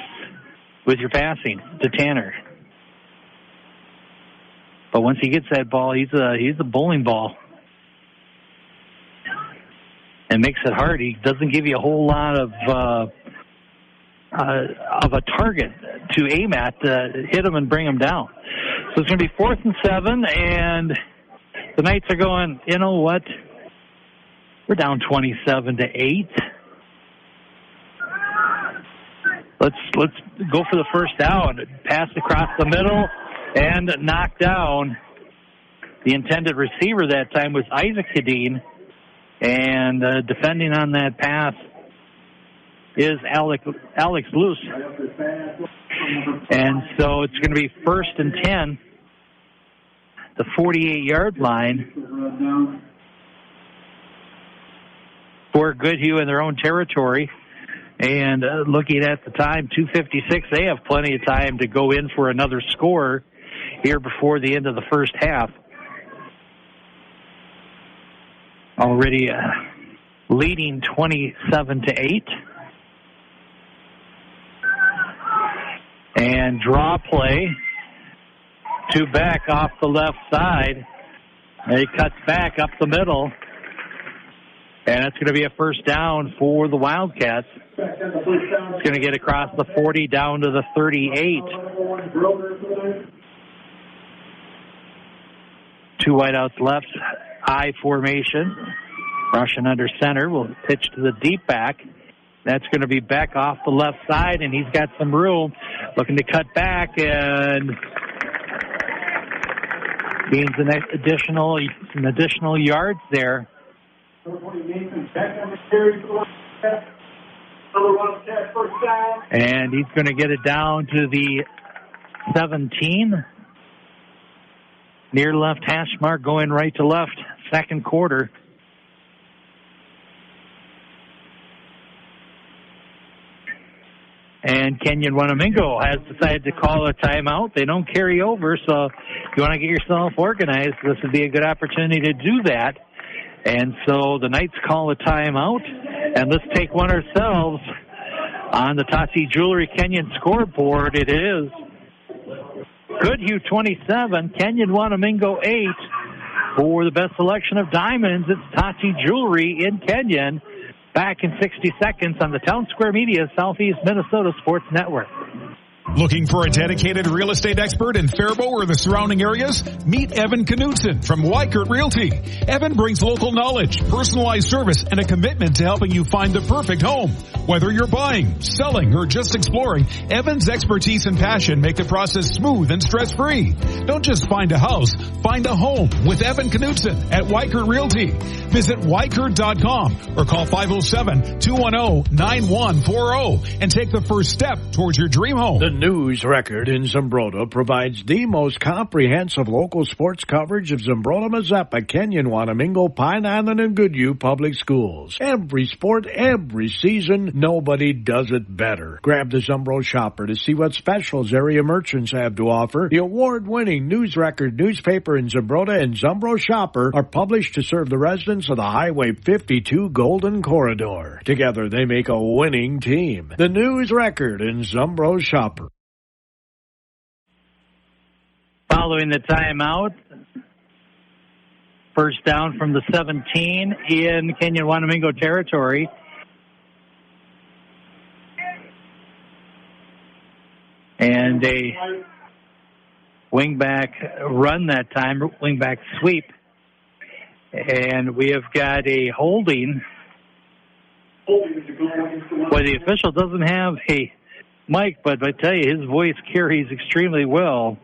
with your passing to Tanner. But once he gets that ball, he's a bowling ball. And makes it hard. He doesn't give you a whole lot of a target to aim at, hit him and bring him down. So it's going to be 4th and 7, and the Knights are going, you know what? We're down 27-8. Let's go for the first down. Pass across the middle and knock down. The intended receiver that time was Isaac Kadeen, and defending on that pass is Alex Luce. And so it's going to be 1st and 10, the 48-yard line for Goodhue in their own territory. And looking at the time, 2:56, they have plenty of time to go in for another score here before the end of the first half. Already leading 27-8. And draw play. 2 back off the left side. He cuts back up the middle. And it's going to be a first down for the Wildcats. It's going to get across the 40 down to the 38. 2 wideouts left. I formation. Russian under center will pitch to the deep back. That's going to be Beck off the left side, and he's got some room. Looking to cut back and gains some additional yards there. And he's going to get it down to the 17. Near left hash mark, going right to left, second quarter. And Kenyon-Wanamingo has decided to call a timeout. They don't carry over, so if you want to get yourself organized, this would be a good opportunity to do that. And so the Knights call a timeout, and let's take one ourselves on the Tati Jewelry Kenyon scoreboard. It is Goodhue 27, Kenyon-Wanamingo 8. For the best selection of diamonds, it's Tati Jewelry in Kenyon. Back in 60 seconds on the Town Square Media Southeast Minnesota Sports Network. Looking for a dedicated real estate expert in Faribault or the surrounding areas? Meet Evan Knudsen from Weikert Realty. Evan brings local knowledge, personalized service, and a commitment to helping you find the perfect home. Whether you're buying, selling, or just exploring, Evan's expertise and passion make the process smooth and stress-free. Don't just find a house, find a home with Evan Knudsen at Weikert Realty. Visit Weikert.com or call 507-210-9140 and take the first step towards your dream home. The News Record in Zumbrota provides the most comprehensive local sports coverage of Zumbrota, Mazeppa, Kenyon-Wanamingo, Pine Island, and Goodhue Public Schools. Every sport, every season, nobody does it better. Grab the Zumbro Shopper to see what specials area merchants have to offer. The award-winning News Record newspaper in Zumbrota and Zumbro Shopper are published to serve the residents of the Highway 52 Golden Corridor. Together, they make a winning team. The News Record in Zumbro Shopper. Following the timeout, first down from the 17 in Kenyon-Wanamingo territory. And a wingback run that time, wingback sweep. And we have got a holding. Boy, the official doesn't have a mic, but I tell you, his voice carries extremely well.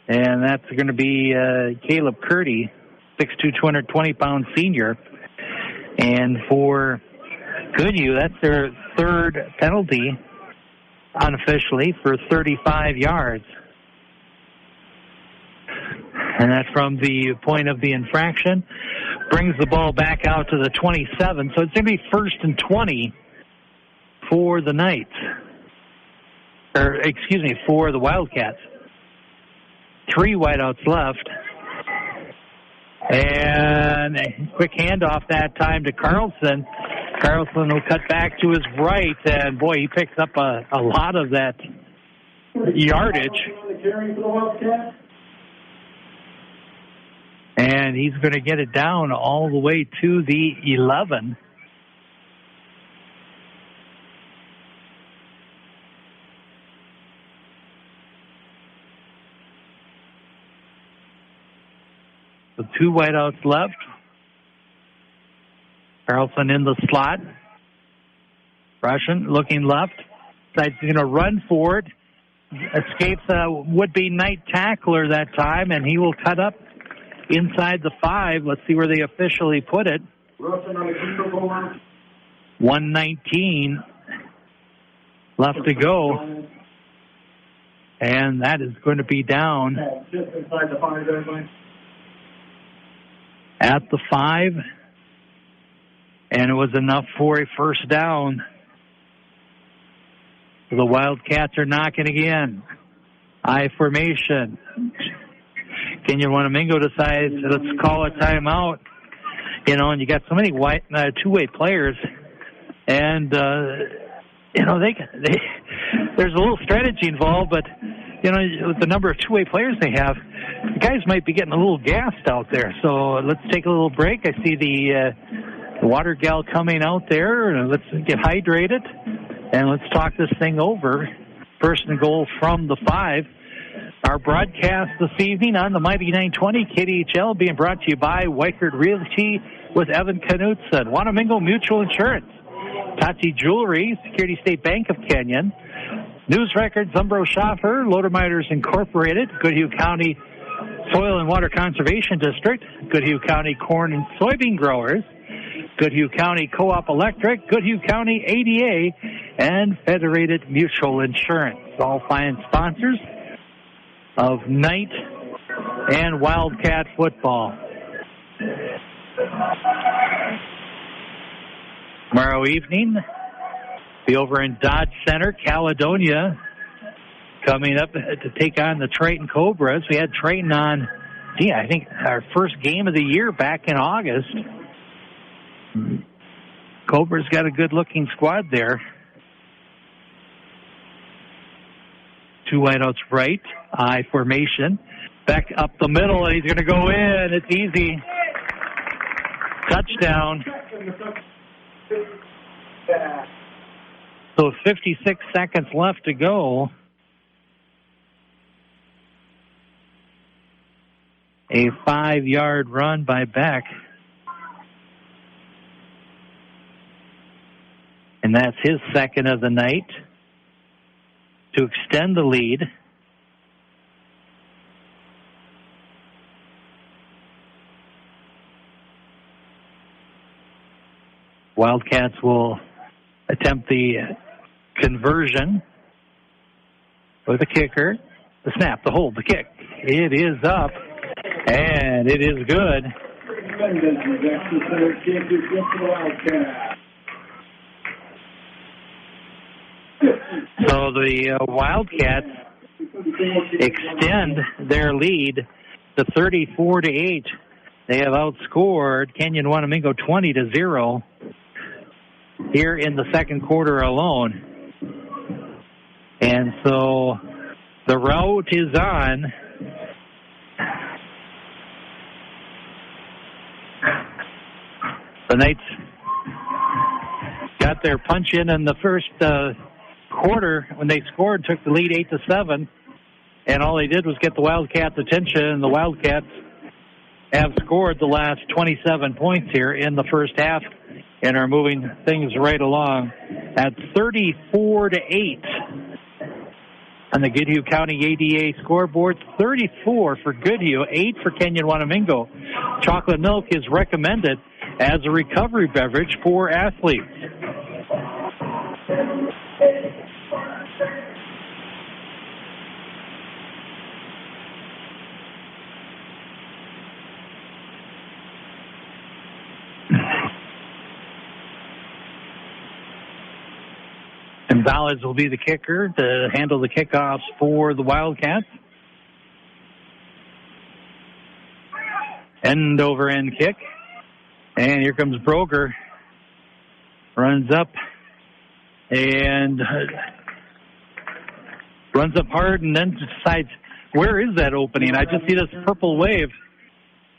And that's going to be Caleb Curdy, 6'2", 220-pound senior. And for Goodhue, that's their third penalty unofficially for 35 yards. And that's from the point of the infraction. Brings the ball back out to the 27. So it's going to be 1st and 20 for the Knights. For the Wildcats. 3 wideouts left. And a quick handoff that time to Carlson. Carlson will cut back to his right, and boy, he picks up a lot of that yardage. And he's going to get it down all the way to the 11. With 2 wideouts left. Carlson in the slot. Russian looking left. Decides he's going to run for it. Escapes a would-be Knight tackler that time, and he will cut up inside the 5. Let's see where they officially put it. 1:19 left to go. And that is going to be down at the 5. And it was enough for a first down. The Wildcats are knocking again. I formation. Kenyon-Wanamingo decides, let's call a timeout. You know, and you got so many two-way players. And, you know, there's a little strategy involved, but, you know, with the number of two-way players they have, the guys might be getting a little gassed out there. So let's take a little break. I see the water gal coming out there. Let's get hydrated, and let's talk this thing over. First and goal from the 5. Our broadcast this evening on the Mighty 920 KDHL being brought to you by Weichert Realty with Evan Knutson, Wanamingo Mutual Insurance, Tati Jewelry, Security State Bank of Kenyon, News Records, Umbro Schaffer, Lodermeiters Incorporated, Goodhue County Soil and Water Conservation District, Goodhue County Corn and Soybean Growers, Goodhue County Co-op Electric, Goodhue County ADA, and Federated Mutual Insurance. All fine sponsors of Knight and Wildcat football. Tomorrow evening, be over in Dodge Center, Caledonia, coming up to take on the Triton Cobras. We had Triton on, I think, our first game of the year back in August. Cobras got a good-looking squad there. 2 wideouts right, I formation. Back up the middle, and he's going to go in. It's easy. Touchdown. So 56 seconds left to go. A 5-yard run by Beck. And that's his second of the night to extend the lead. Wildcats will attempt the conversion with a kicker. The snap, the hold, the kick. It is up, and it is good. So the Wildcats extend their lead to 34-8. They have outscored Kenyon-Wanamingo 20-0 here in the second quarter alone. And so the route is on. The Knights got their punch in the first quarter when they scored, took the lead 8-7, and all they did was get the Wildcats' attention, and the Wildcats have scored the last 27 points here in the first half and are moving things right along at 34-8 on the Goodhue County ADA scoreboard. 34 for Goodhue, 8 for Kenyon-Wanamingo. Chocolate milk is recommended as a recovery beverage for athletes. Gonzalez will be the kicker to handle the kickoffs for the Wildcats. End over end kick. And here comes Broger. Runs up and runs up hard and then decides, where is that opening? I just see this purple wave.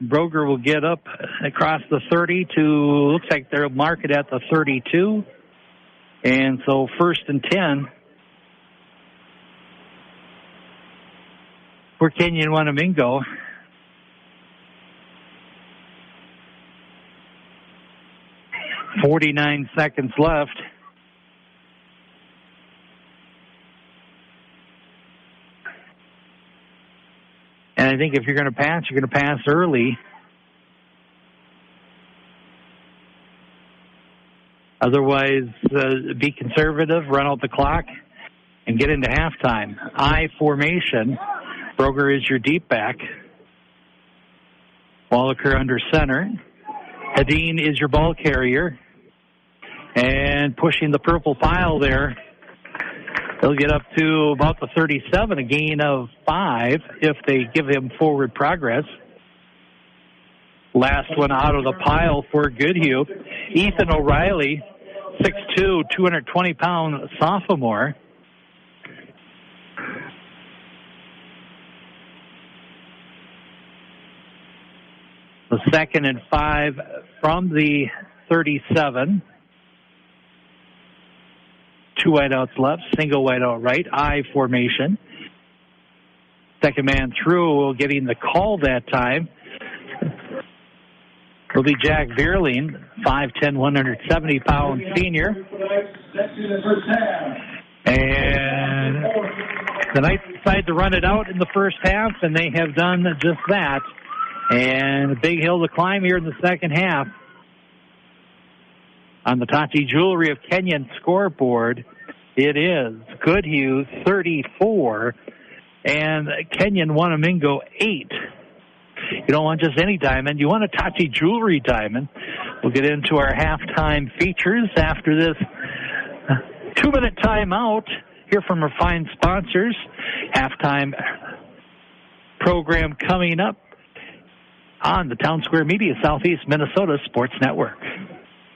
Broger will get up across the 30 to, looks like they'll mark it at the 32. And so 1st and 10 for Kenyon-Wanamingo. 49 seconds left. And I think if you're going to pass, you're going to pass early. Otherwise, be conservative, run out the clock, and get into halftime. I formation. Broger is your deep back. Wallaker under center. Hedin is your ball carrier. And pushing the purple pile there. They'll get up to about the 37, a gain of 5 if they give him forward progress. Last one out of the pile for Goodhue. Ethan O'Reilly, 6'2", 220-pound sophomore. The 2nd and 5 from the 37. 2 wideouts left, single wideout right, I formation. Second man through, getting the call that time, will be Jack Vierling, 5'10", 170-pound senior. And the Knights decide to run it out in the first half, and they have done just that. And a big hill to climb here in the second half. On the Tachi Jewelry of Kenyon scoreboard, it is Goodhue 34 and Kenyon-Wanamingo 8. You don't want just any diamond. You want a Tachi Jewelry diamond. We'll get into our halftime features after this 2-minute timeout. Hear from our fine sponsors. Halftime program coming up on the Town Square Media Southeast Minnesota Sports Network.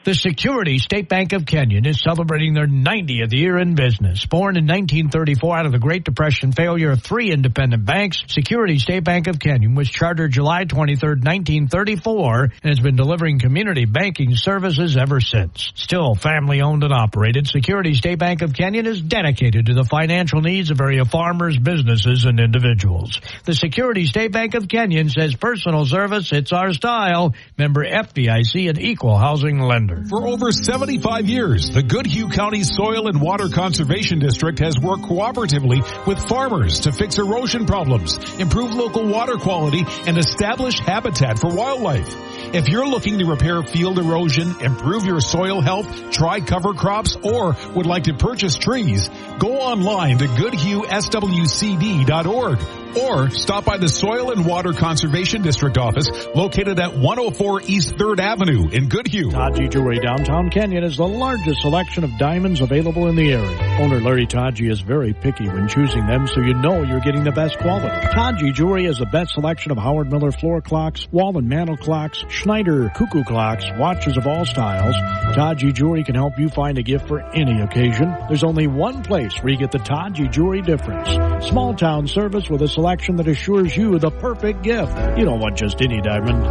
The Security State Bank of Kenyon is celebrating their 90th year in business. Born in 1934 out of the Great Depression failure of 3 independent banks, Security State Bank of Kenyon was chartered July 23, 1934, and has been delivering community banking services ever since. Still family-owned and operated, Security State Bank of Kenyon is dedicated to the financial needs of area farmers, businesses, and individuals. The Security State Bank of Kenyon says personal service, it's our style. Member FDIC, an equal housing lender. For over 75 years, the Goodhue County Soil and Water Conservation District has worked cooperatively with farmers to fix erosion problems, improve local water quality, and establish habitat for wildlife. If you're looking to repair field erosion, improve your soil health, try cover crops, or would like to purchase trees, go online to goodhueswcd.org. Or stop by the Soil and Water Conservation District office located at 104 East 3rd Avenue in Goodhue. Taji Jewelry downtown Kenyon is the largest selection of diamonds available in the area. Owner Larry Taji is very picky when choosing them, so you know you're getting the best quality. Taji Jewelry has the best selection of Howard Miller floor clocks, wall and mantel clocks, Schneider cuckoo clocks, watches of all styles. Taji Jewelry can help you find a gift for any occasion. There's only one place where you get the Taji Jewelry difference. Small town service with a selection that assures you the perfect gift. You don't want just any diamond.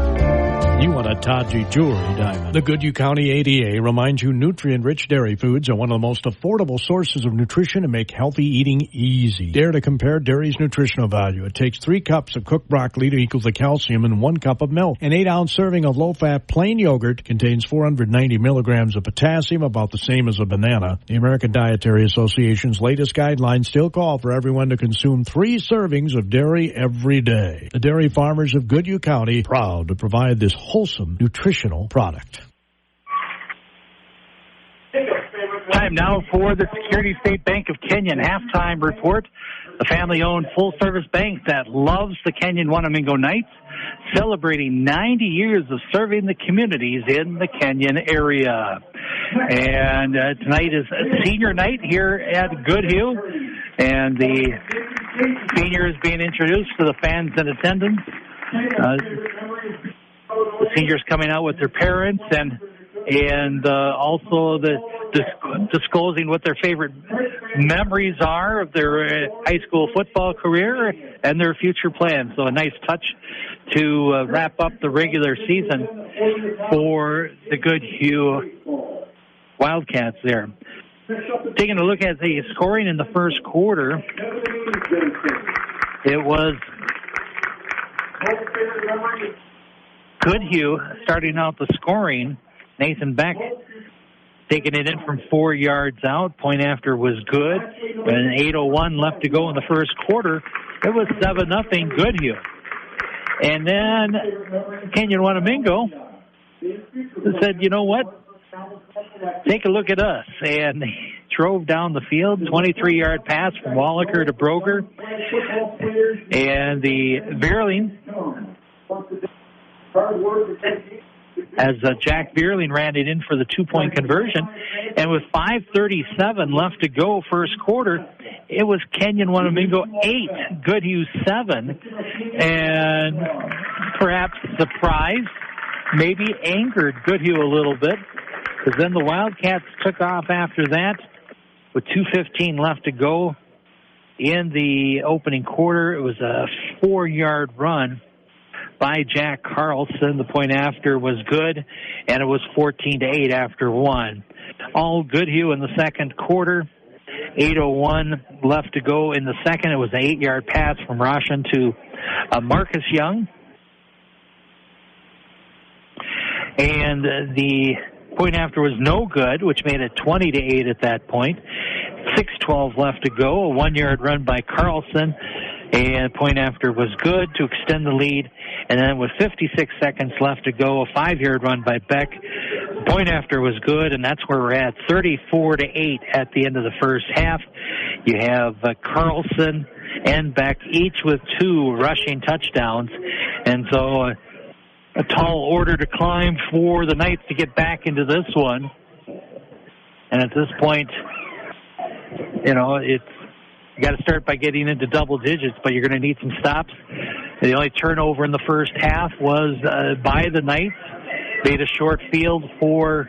You want a Taji Jewelry diamond. The Goodhue County ADA reminds you nutrient-rich dairy foods are one of the most affordable sources of nutrition and make healthy eating easy. Dare to compare dairy's nutritional value. It takes 3 cups of cooked broccoli to equal the calcium in 1 cup of milk. An 8-ounce serving of low-fat plain yogurt contains 490 milligrams of potassium, about the same as a banana. The American Dietary Association's latest guidelines still call for everyone to consume 3 servings of dairy every day. The dairy farmers of Goodhue County, proud to provide this wholesome nutritional product. Time now for the Security State Bank of Kenyon halftime report. The family-owned full-service bank that loves the Kenyon-Wanamingo Knights, celebrating 90 years of serving the communities in the Kenyon area. And tonight is senior night here at Goodhue, and the seniors being introduced to the fans in attendance. The seniors coming out with their parents and also disclosing what their favorite memories are of their high school football career and their future plans. So a nice touch to wrap up the regular season for the Goodhue Wildcats there. Taking a look at the scoring in the first quarter, it was Goodhue starting out the scoring. Nathan Beck taking it in from 4 yards out. Point after was good. And 8:01 left to go in the first quarter. It was 7-0 Goodhue. And then Kenyon-Wanamingo said, you know what? Take a look at us. And they drove down the field, 23-yard pass from Wallaker to Broger. And the Beerling, as Jack Beerling ran it in for the 2-point conversion. And with 5:37 left to go first quarter, it was Kenyon-Wanamingo 8, Goodhue 7. And perhaps surprised, maybe angered Goodhue a little bit, because then the Wildcats took off after that with 2:15 left to go in the opening quarter. It was a 4-yard run by Jack Carlson. The point after was good, and it was 14-8 after one. All Goodhue in the second quarter. 8:01 left to go in the second. It was an 8-yard pass from Roshan to Marcus Young. And the point after was no good, which made it 20-8 at that point. 6:12 left to go. A 1-yard run by Carlson. And point after was good to extend the lead. And then with 56 seconds left to go, a 5-yard run by Beck. Point after was good, and that's where we're at. 34-8 at the end of the first half. You have Carlson and Beck, each with 2 rushing touchdowns. And so a tall order to climb for the Knights to get back into this one. And at this point, you know, it's you got to start by getting into double digits, but you're going to need some stops. The only turnover in the first half was by the Knights. Made a short field for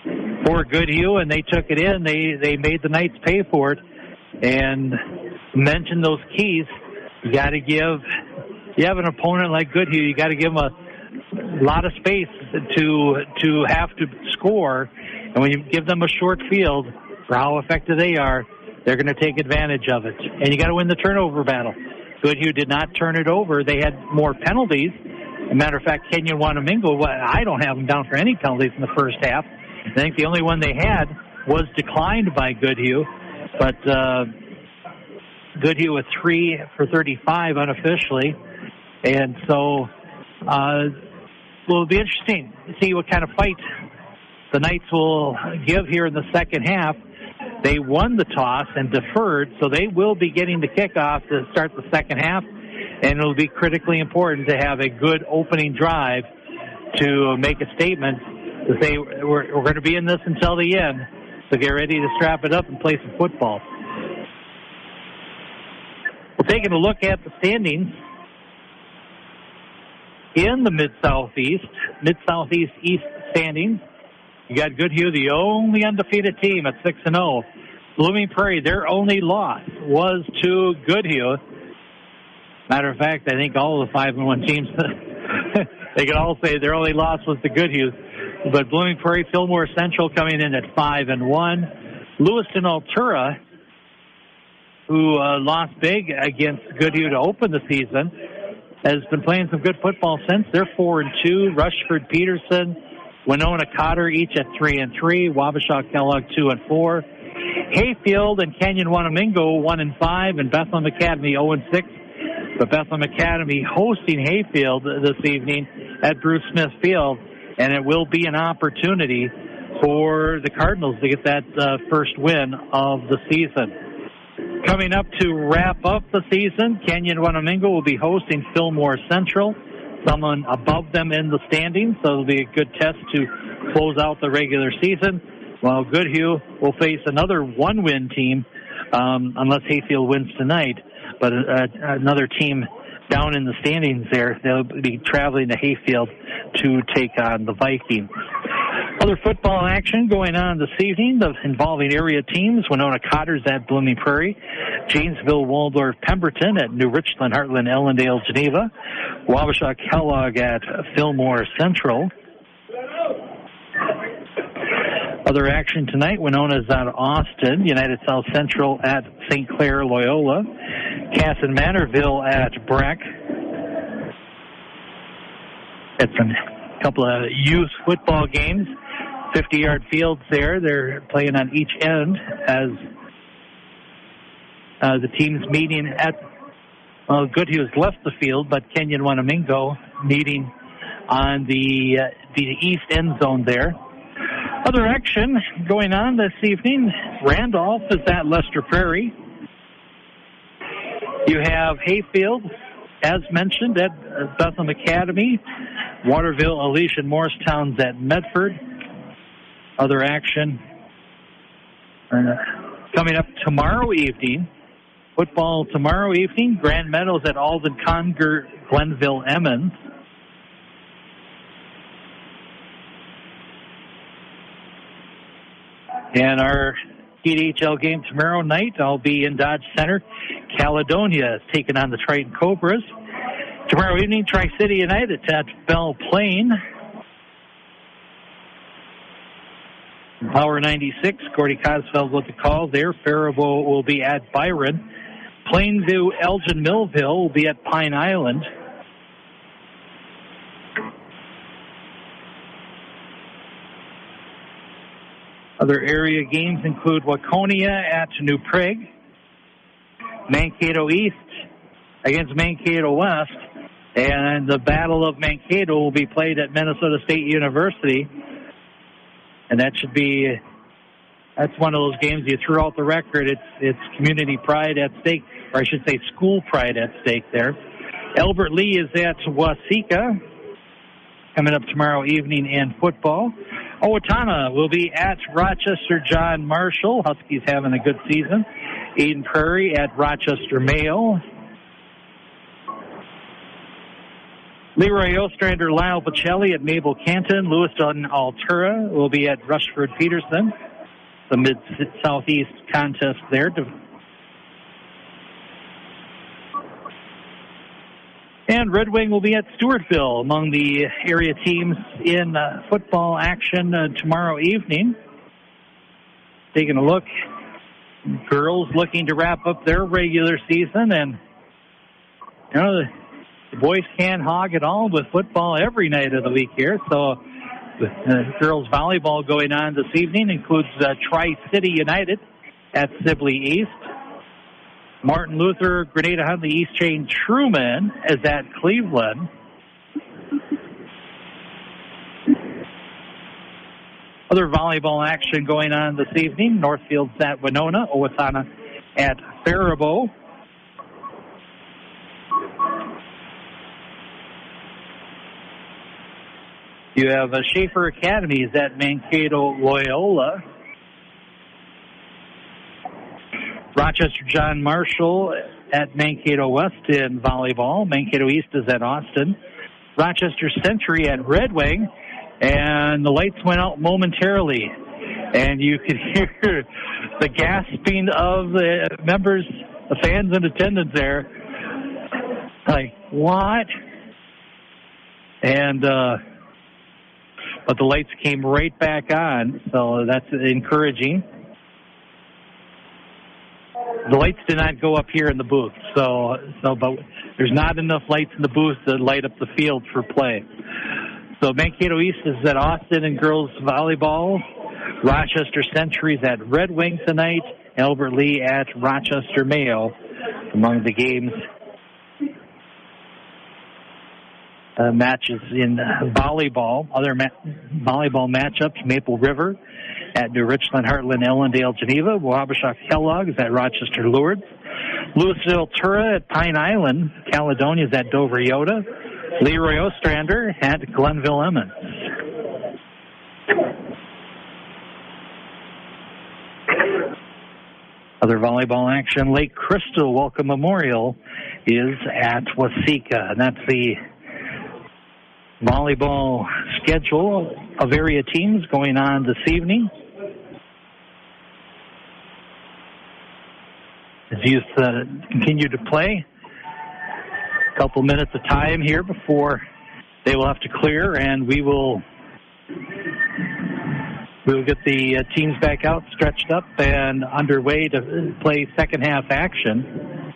Goodhue, and they took it in. They made the Knights pay for it. And mention those keys. You got to give. You have an opponent like Goodhue, you got to give them a lot of space to have to score. And when you give them a short field for how effective they are, they're going to take advantage of it. And you got to win the turnover battle. Goodhue did not turn it over. They had more penalties. As a matter of fact, Kenyon-Wanamingo, I don't have them down for any penalties in the first half. I think the only one they had was declined by Goodhue. But Goodhue with 3 for 35 unofficially. And so it'll be interesting to see what kind of fight the Knights will give here in the second half. They won the toss and deferred, so they will be getting the kickoff to start the second half, and it'll be critically important to have a good opening drive to make a statement to say we're going to be in this until the end, so get ready to strap it up and play some football. We're taking a look at the standings in the Mid-Southeast East standings. You got Goodhue, the only undefeated team at 6-0. Blooming Prairie, their only loss was to Goodhue. Matter of fact, I think all of the 5-1 teams, they could all say their only loss was to Goodhue. But Blooming Prairie, Fillmore Central coming in at 5-1. Lewiston Altura, who lost big against Goodhue to open the season, has been playing some good football since. They're 4-2. Rushford Peterson, Winona Cotter each at 3-3. Wabasha Kellogg 2-4. Hayfield and Kenyon-Wanamingo 1-5, and Bethlehem Academy 0-6. But Bethlehem Academy hosting Hayfield this evening at Bruce Smith Field, and it will be an opportunity for the Cardinals to get that first win of the season. Coming up to wrap up the season, Kenyon-Wanamingo will be hosting Fillmore Central, someone above them in the standings, so it'll be a good test to close out the regular season, while Goodhue will face another one-win team, unless Hayfield wins tonight, but another team down in the standings there. They'll be traveling to Hayfield to take on the Vikings. Other football action going on this evening involving area teams. Winona Cotter's at Blooming Prairie. Janesville, Waldorf, Pemberton at New Richland, Heartland, Ellendale, Geneva. Wabasha Kellogg at Fillmore Central. Other action tonight, Winona's at Austin. United South Central at St. Clair, Loyola. Casson Manorville at Breck. It's a couple of youth football games. 50-yard fields there. They're playing on each end as the teams meeting at Goodhue has left the field, but Kenyon-Wanamingo meeting on the east end zone there. Other action going on this evening. Randolph is at Lester Prairie. You have Hayfield, as mentioned, at Bethlehem Academy. Waterville, Alicia, and Morristown's at Medford. Other action coming up tomorrow evening. Football tomorrow evening. Grand Meadows at Alden Conger, Glenville Emmons. And our KDHL game tomorrow night, I'll be in Dodge Center. Caledonia is taking on the Triton Cobras. Tomorrow evening, Tri-City United at Belle Plaine. Power 96, Gordy Cosfeld with the call there. Faribault will be at Byron. Plainview, Elgin Millville will be at Pine Island. Other area games include Waconia at New Prague. Mankato East against Mankato West. And the Battle of Mankato will be played at Minnesota State University. And that's one of those games you threw out the record. It's community pride at stake, or I should say school pride at stake there. Albert Lee is at Waseca coming up tomorrow evening in football. Owatonna will be at Rochester John Marshall. Huskies having a good season. Eden Prairie at Rochester Mayo. Leroy Ostrander, Lyle Pacelli at Mabel Canton. Lewiston Altura will be at Rushford Peterson. The Mid-Southeast contest there. And Red Wing will be at Stewartville among the area teams in football action tomorrow evening. Taking a look. Girls looking to wrap up their regular season. And, you know, the boys can't hog it all with football every night of the week here. So girls volleyball going on this evening includes Tri-City United at Sibley East. Martin Luther, Grenada Huntley, East Chain, Truman is at Cleveland. Other volleyball action going on this evening. Northfield's at Winona, Owatonna at Faribault. You have Schaefer Academy is at Mankato Loyola. Rochester John Marshall at Mankato West in volleyball. Mankato East is at Austin. Rochester Century at Red Wing. And the lights went out momentarily. And you could hear the gasping of the members, the fans in attendance there. Like, what? And, but the lights came right back on, so that's encouraging. The lights did not go up here in the booth, but there's not enough lights in the booth to light up the field for play. So Mankato East is at Austin in girls volleyball. Rochester Century's at Red Wing tonight. Albert Lee at Rochester Mayo among the games. Matches in volleyball. Other volleyball matchups, Maple River at New Richland, Heartland, Ellendale, Geneva. Wabasha Kellogg is at Rochester Lourdes. Louisville Tura at Pine Island. Caledonia is at Dover Yoda. Leroy Ostrander at Glenville Emmons. Other volleyball action, Lake Crystal Welcome Memorial is at Waseca, and that's the volleyball schedule of area teams going on this evening. As youth continue to play, a couple minutes of time here before they will have to clear, and we will get the teams back out, stretched up, and underway to play second half action.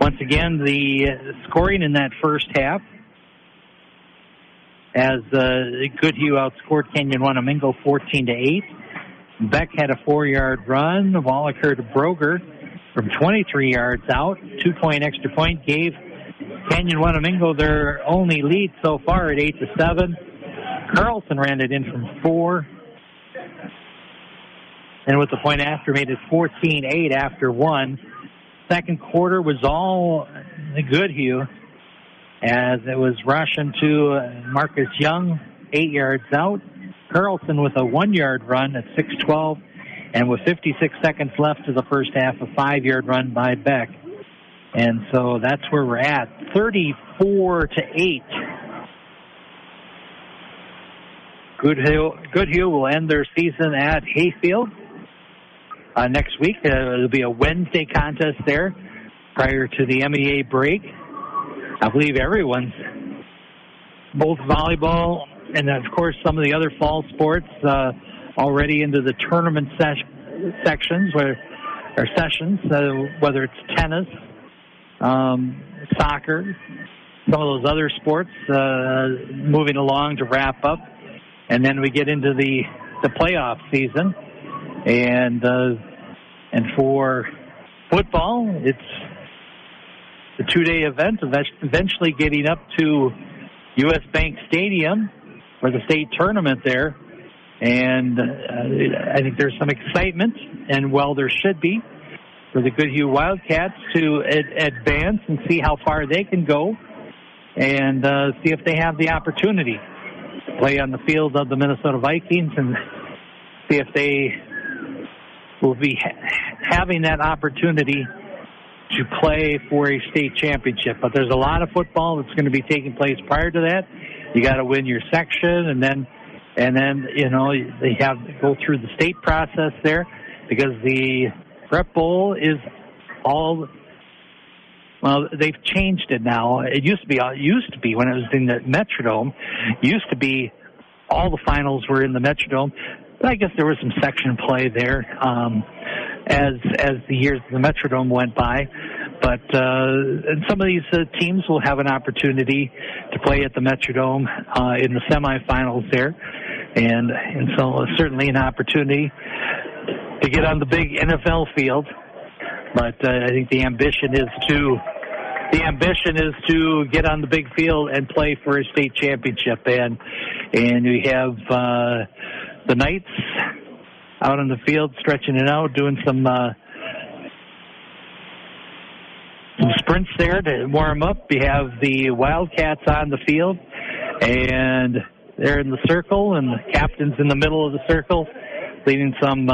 Once again, the scoring in that first half as Goodhue outscored Kenyon-Wanamingo 14-8. Beck had a 4-yard run. The ball occurred to Broger from 23 yards out. 2-point extra point gave Kenyon-Wanamingo their only lead so far at 8-7. Carlson ran it in from 4. And with the point after, made it 14-8 after 1. Second quarter was all Goodhue, as it was rushing to Marcus Young, 8 yards out. Carlson with a 1-yard run at 6:12, and with 56 seconds left to the first half, a 5-yard run by Beck. And so that's where we're at, 34-8. Goodhue will end their season at Hayfield next week. It'll be a Wednesday contest there prior to the MEA break. I believe everyone's, both volleyball and, of course, some of the other fall sports already into the tournament sections, sessions, whether it's tennis, soccer, some of those other sports moving along to wrap up. And then we get into the playoff season. And for football, it's the 2-day event, eventually getting up to U.S. Bank Stadium for the state tournament there. And I think there's some excitement, and well, there should be, for the Goodhue Wildcats to advance and see how far they can go, and see if they have the opportunity to play on the field of the Minnesota Vikings, and see if they will be having that opportunity to play for a state championship. But there's a lot of football that's going to be taking place prior to that. You got to win your section, and then you know, they have to go through the state process there, because the Prep Bowl is all, well, they've changed it now. It used to be when it was in the Metrodome, used to be all the finals were in the Metrodome. But I guess there was some section play there as the years of the Metrodome went by. But and some of these teams will have an opportunity to play at the Metrodome in the semifinals there, and so certainly an opportunity to get on the big NFL field. But I think the ambition is to get on the big field and play for a state championship. And we have the Knights out on the field stretching it out, doing some sprints there to warm up. We have the Wildcats on the field, and they're in the circle, and the captain's in the middle of the circle, leading some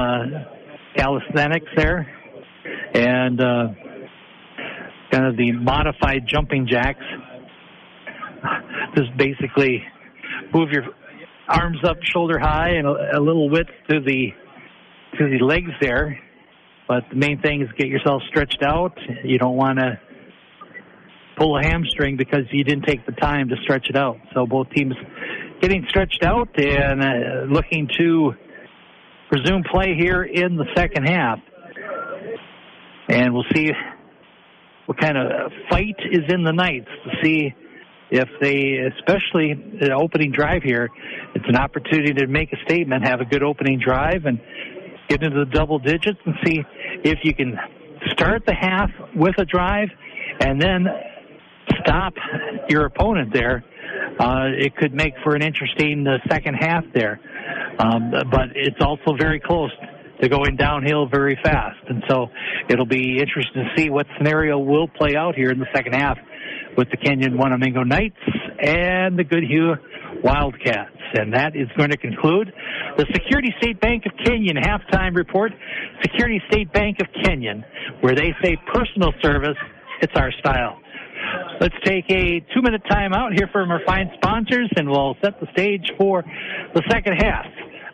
calisthenics there, and kind of the modified jumping jacks. Just basically move your arms up shoulder high and a little width to the legs there. But the main thing is get yourself stretched out. You don't want to pull a hamstring because you didn't take the time to stretch it out. So both teams getting stretched out and looking to resume play here in the second half. And we'll see what kind of fight is in the Knights to see if they, especially the opening drive here, it's an opportunity to make a statement, have a good opening drive, and get into the double digits and see if you can start the half with a drive and then stop your opponent there. It could make for an interesting second half there. But it's also very close to going downhill very fast. And so it'll be interesting to see what scenario will play out here in the second half with the Kenyon-Wanamingo Knights and the Goodhue Wildcats. And that is going to conclude the Security State Bank of Kenyon halftime report. Security State Bank of Kenyon, where they say personal service, it's our style. Let's take a 2-minute time out here from our fine sponsors, and we'll set the stage for the second half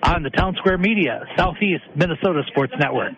on the Town Square Media, Southeast Minnesota Sports Network.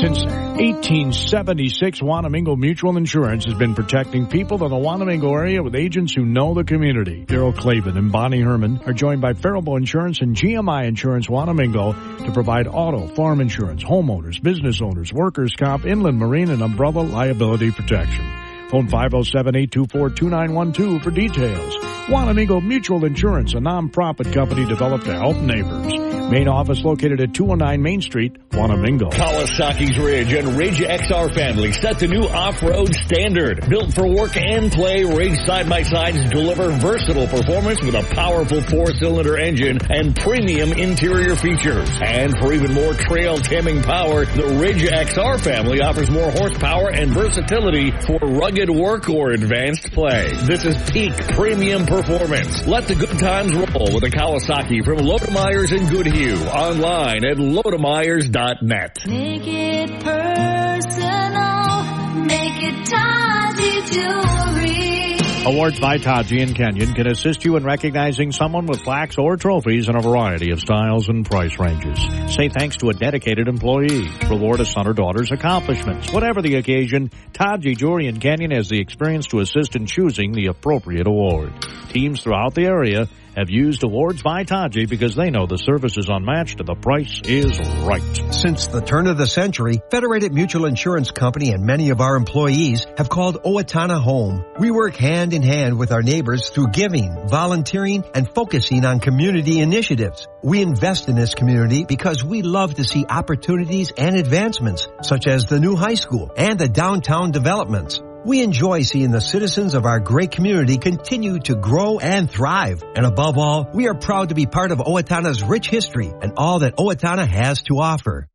Since 1876, Wanamingo Mutual Insurance has been protecting people in the Wanamingo area with agents who know the community. Daryl Clavin and Bonnie Herman are joined by Faribault Insurance and GMI Insurance Wanamingo to provide auto, farm insurance, homeowners, business owners, workers' comp, inland marine, and umbrella liability protection. Phone 507-824-2912 for details. Kenyon-Wanamingo Mutual Insurance, a non-profit company developed to help neighbors. Main office located at 219 Main Street, Wanamingo. Kawasaki's Ridge and Ridge XR family set the new off-road standard. Built for work and play, Ridge side-by-sides deliver versatile performance with a powerful 4-cylinder engine and premium interior features. And for even more trail-taming power, the Ridge XR family offers more horsepower and versatility for rugged work or advanced play. This is peak premium performance. Let the good times roll with a Kawasaki from Lodemeier's in Goodhue. Online at lodemeyers.net. Make it personal. Make it Taji Jewelry. Awards by Taji and Kenyon can assist you in recognizing someone with plaques or trophies in a variety of styles and price ranges. Say thanks to a dedicated employee. Reward a son or daughter's accomplishments. Whatever the occasion, Taji Jewelry and Kenyon has the experience to assist in choosing the appropriate award. Teams throughout the area have used Awards by Taji because they know the service is unmatched and the price is right. Since the turn of the century, Federated Mutual Insurance Company and many of our employees have called Owatonna home. We work hand in hand with our neighbors through giving, volunteering, and focusing on community initiatives. We invest in this community because we love to see opportunities and advancements, such as the new high school and the downtown developments. We enjoy seeing the citizens of our great community continue to grow and thrive. And above all, we are proud to be part of Owatonna's rich history and all that Owatonna has to offer.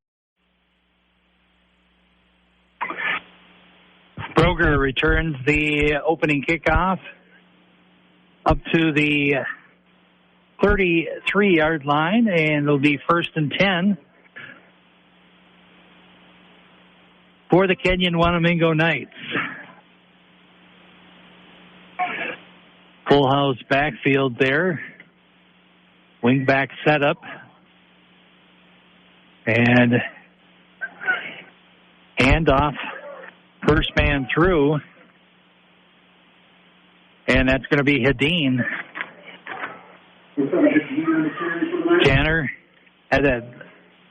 Broger returns the opening kickoff up to the 33-yard line, and it'll be 1st and 10 for the Kenyon-Wanamingo Knights. Full house backfield there. Wingback setup. And handoff. First man through. And that's going to be Hadeen. Janner had a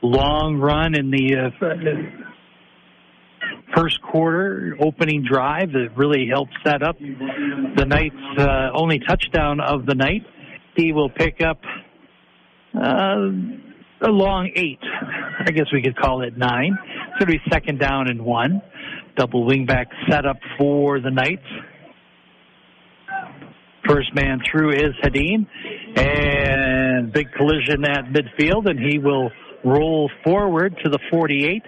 long run in the first quarter opening drive that really helped set up the Knights' only touchdown of the night. He will pick up a long 8. I guess we could call it 9. It's going to be 2nd down and 1. Double wingback setup for the Knights. First man through is Hadeen. And big collision at midfield, and he will roll forward to the 48.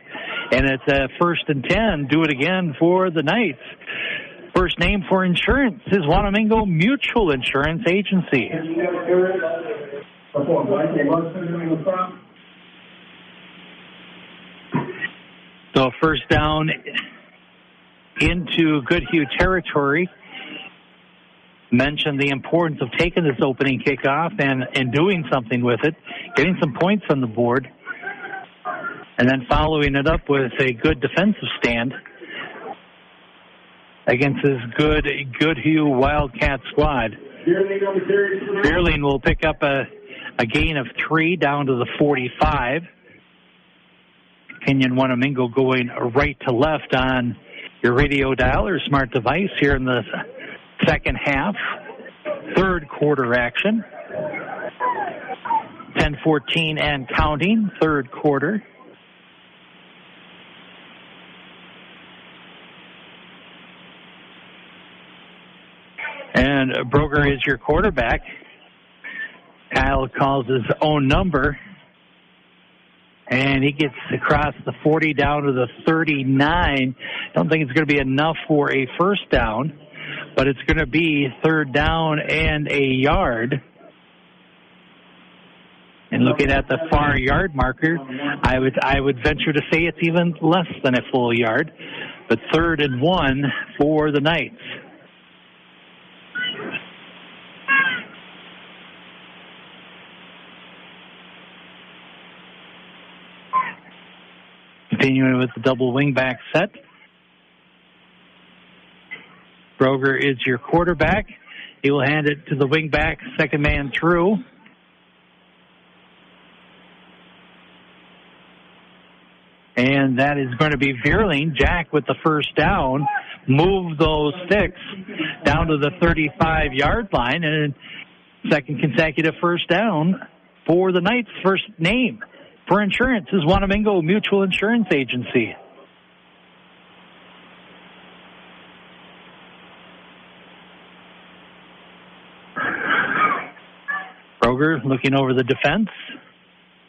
And it's a 1st and 10. Do it again for the Knights. First name for insurance is Wanamingo Mutual Insurance Agency. So first down into Goodhue territory. Mentioned the importance of taking this opening kickoff and doing something with it, getting some points on the board, and then following it up with a good defensive stand against this good Goodhue Wildcat squad. Beerling will pick up a gain of 3 down to the 45. Kenyon-Wanamingo going right to left on your radio dial or smart device here in the second half. Third quarter action. 10-14 and counting. Third quarter. And Broger is your quarterback. Kyle calls his own number. And he gets across the 40 down to the 39. Don't think it's going to be enough for a first down, but it's going to be 3rd down and a yard. And looking at the far yard marker, I would venture to say it's even less than a full yard, but 3rd and 1 for the Knights. Continuing with the double wingback set. Broger is your quarterback. He will hand it to the wingback, second man through. And And that is going to be Veerling. Jack with the first down. Move those sticks down to the 35-yard line. And second consecutive first down for the Knights. First name for insurance is Wanamingo Mutual Insurance Agency. Broger looking over the defense.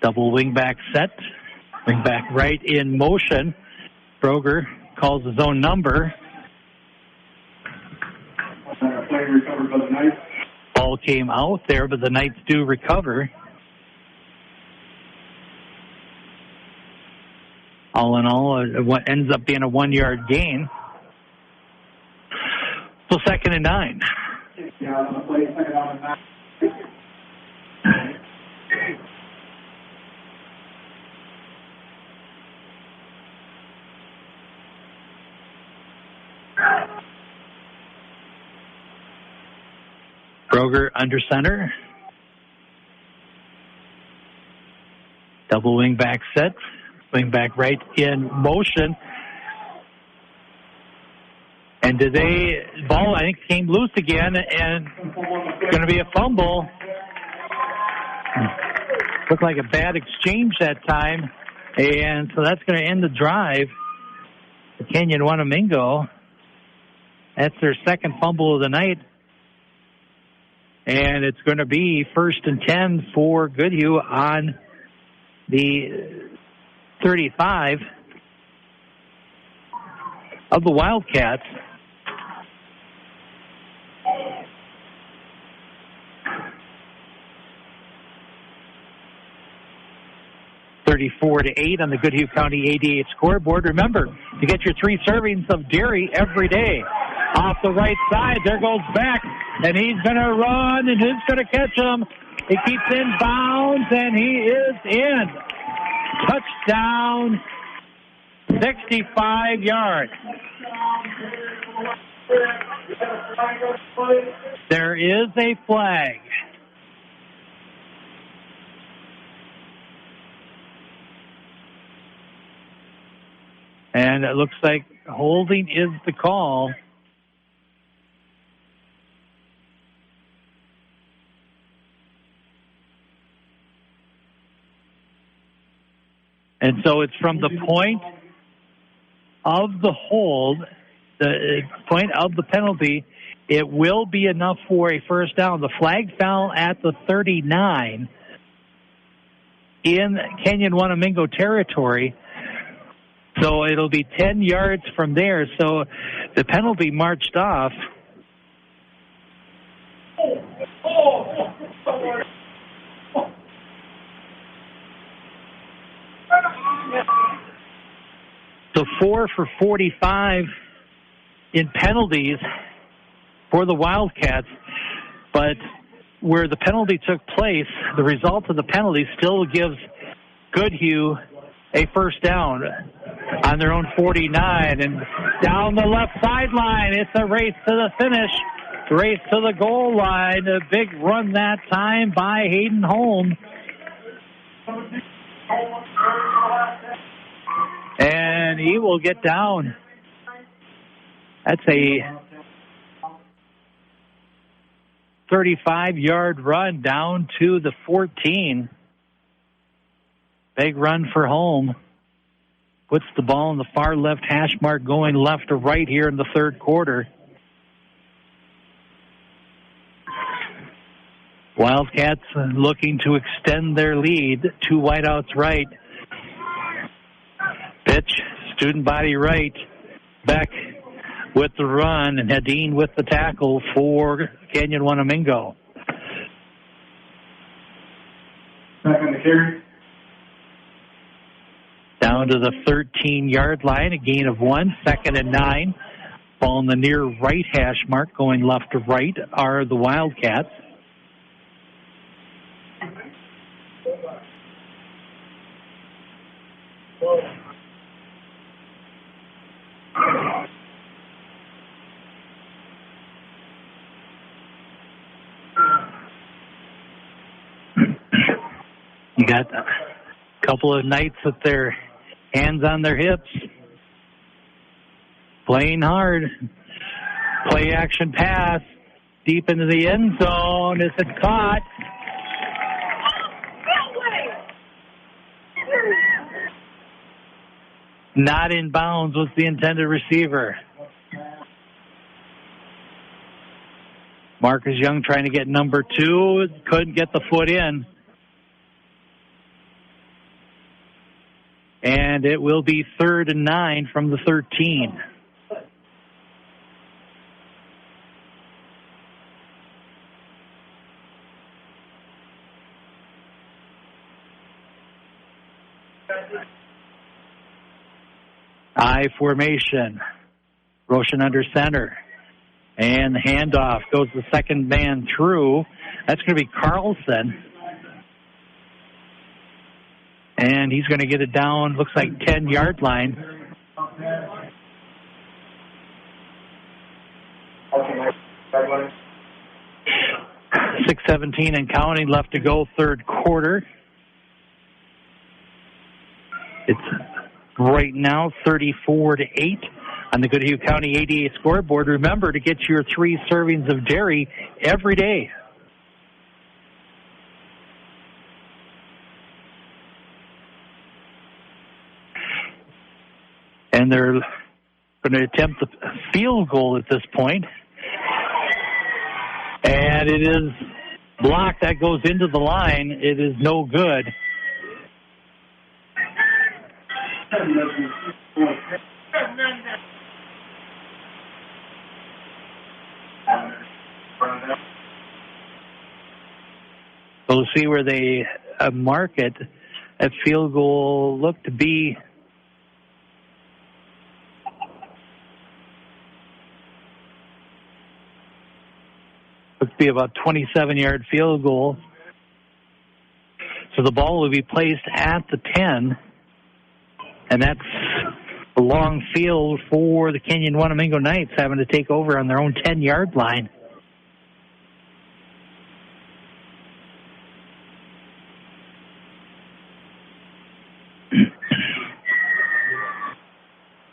Double wingback set. Wingback right in motion. Broger calls his own number. Ball came out there, but the Knights do recover. All in all, what ends up being a 1-yard gain. So 2nd and 9. Broger under center. Double wing back set. Wing back right in motion. And today, ball, I think, came loose again, and going to be a fumble. Looked like a bad exchange that time, and so that's going to end the drive. The Kenyon-Wanamingo. That's their second fumble of the night. And it's going to be 1st and 10 for Goodhue on the 35 of the Wildcats. (34-8) on the Goodhue County ADH scoreboard. Remember, you get your 3 servings of dairy every day. Off the right side, there goes back, and he's going to run, and who's going to catch him? He keeps in bounds, and he is in. Touchdown, 65 yards. There is a flag. And it looks like holding is the call. And so it's from the point of the hold, the point of the penalty, it will be enough for a first down. The flag fell at the 39 in Kenyon-Wanamingo territory. So it'll be 10 yards from there. So the penalty marched off. So 4 for 45 in penalties for the Wildcats. But where the penalty took place, the result of the penalty still gives Goodhue a first down on their own 49. And down the left sideline, it's a race to the finish, race to the goal line. A big run that time by Hayden Holm. And he will get down. That's a 35-yard run down to the 14. Big run for Holm. Puts the ball in the far left hash mark, going left to right here in the third quarter. Wildcats looking to extend their lead. 2 wideouts right. Pitch, student body right. Beck with the run, and Hadeen with the tackle for Kenyon-Wanamingo. Second to carry. Down to the 13-yard line, a gain of 1, 2nd and 9. Ball in the near right hash mark, going left to right, are the Wildcats. You got a couple of Knights at their Hands on their hips. Playing hard. Play action pass. Deep into the end zone. Is it caught? Not in bounds was the intended receiver. Marcus Young trying to get number 2. Couldn't get the foot in. And it will be 3rd and 9 from the 13. I formation. Roshan under center. And the handoff goes the second man through. That's going to be Carlson. And he's going to get it down, looks like 10-yard line. .6:17 and counting left to go, third quarter. It's right now 34-8 on the Goodhue County 88 scoreboard. Remember to get your 3 servings of dairy every day. And they're going to attempt the field goal at this point. And it is blocked. That goes into the line. It is no good. So we'll see where they mark it. That field goal looked to be about 27-yard field goal. So the ball will be placed at the 10. And that's a long field for the Kenyon-Wanamingo Knights, having to take over on their own 10-yard line.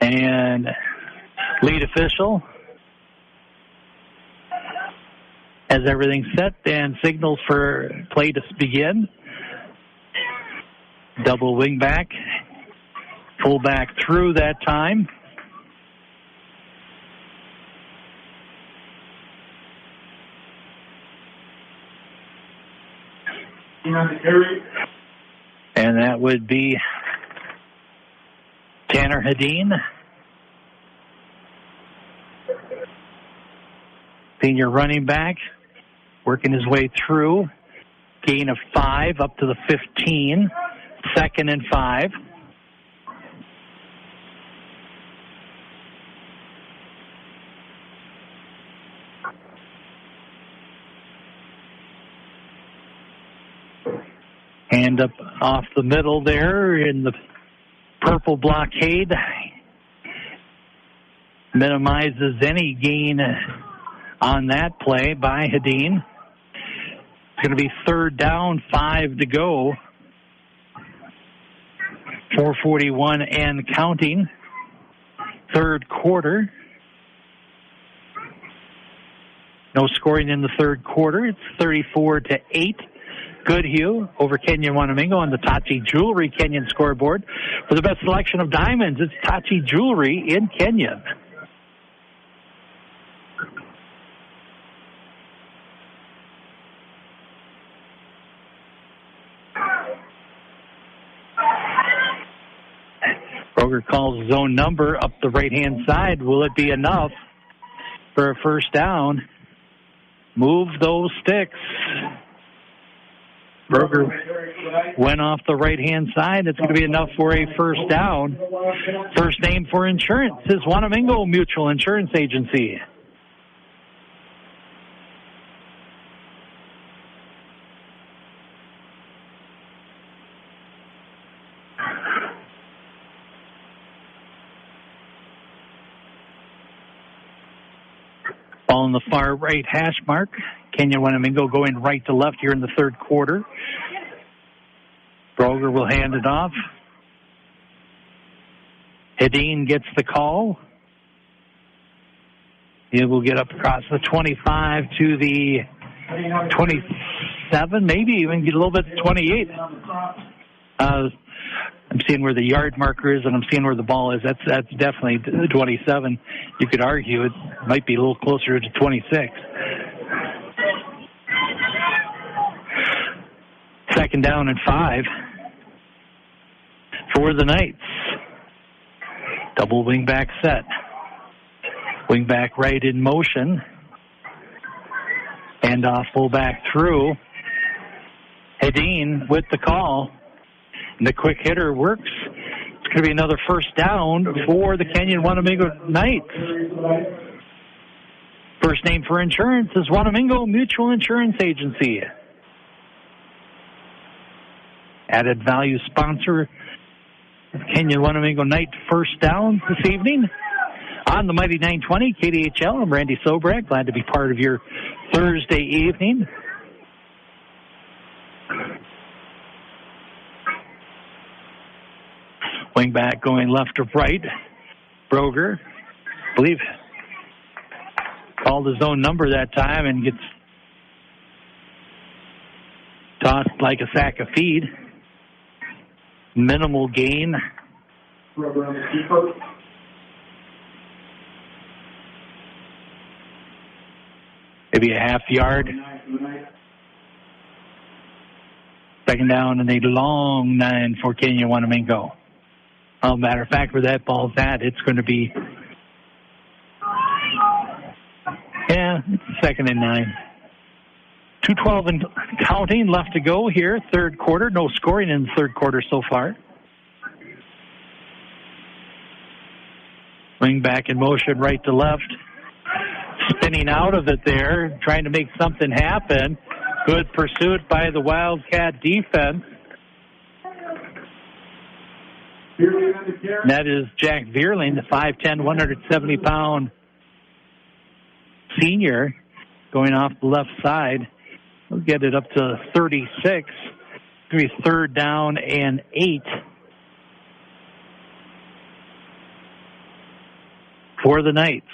And lead official has everything set and signals for play to begin. Double wing back. Full back through that time. And that would be Tanner Hedin. Senior running back, working his way through. Gain of 5 up to the 15. 2nd and 5. Hand up off the middle there in the purple blockade. Minimizes any gain on that play by Hedin. It's going to be 3rd down, 5 to go. 4:41 and counting. Third quarter. No scoring in the third quarter. It's 34-8. Goodhue over Kenyon-Wanamingo on the Tachi Jewelry Kenyon scoreboard. For the best selection of diamonds, it's Tachi Jewelry in Kenyon. Broger calls zone number up the right-hand side. Will it be enough for a first down? Move those sticks. Broger went off the right-hand side. It's going to be enough for a first down. First name for insurance is Wanamingo Mutual Insurance Agency. Ball on the far right hash mark. Kenyon-Wanamingo going right to left here in the third quarter. Broger will hand it off. Hedin gets the call. He will get up across the 25 to the 27, maybe even get a little bit to 28. I'm seeing where the yard marker is, and I'm seeing where the ball is. That's definitely 27. You could argue it might be a little closer to 26. Second down and 5 for the Knights. Double wingback set. Wingback right in motion. And off fullback through. Hedin with the call. And the quick hitter works. It's going to be another first down for the Kenyon-Wanamingo Knights. First name for insurance is Wanamingo Mutual Insurance Agency. Added value sponsor of Kenyon-Wanamingo Knight first down this evening. On the Mighty 920 KDHL, I'm Randy Sobrak. Glad to be part of your Thursday evening. Wingback going left to right. Broger, I believe, called his own number that time and gets tossed like a sack of feed. Minimal gain. Maybe a half yard. Second down and a long 9 for Kenyon-Wanamingo. Matter of fact, where that ball's at, it's going to be, it's second and 9. 2:12 and counting left to go here, third quarter. No scoring in the third quarter so far. Wing back in motion, right to left. Spinning out of it there, trying to make something happen. Good pursuit by the Wildcat defense. That is Jack Vierling, the 5'10", 170-pound senior, going off the left side. We'll get it up to 36. It's going to be third down and 8 for the Knights.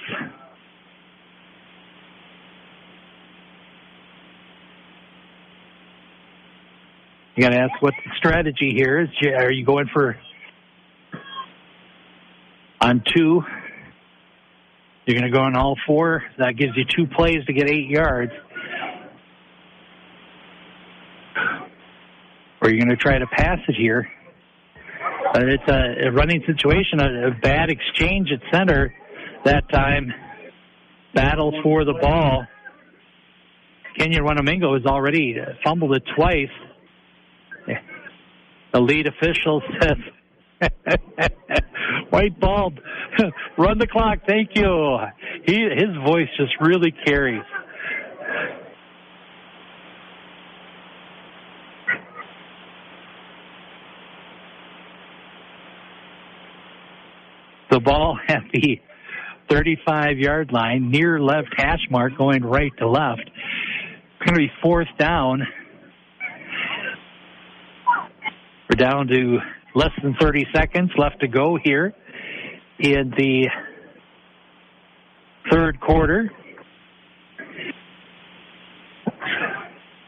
You got to ask what the strategy here is. Are you going for on 2? You're going to go on all 4. That gives you 2 plays to get 8 yards. Or you're going to try to pass it here. It's a running situation, a bad exchange at center that time. Battle for the ball. Kenyon-Wanamingo has already fumbled it twice. The lead official says, white ball, run the clock, thank you. His voice just really carries. The ball at the 35-yard line, near left hash mark, going right to left. It's going to be fourth down. We're down to less than 30 seconds left to go here in the third quarter.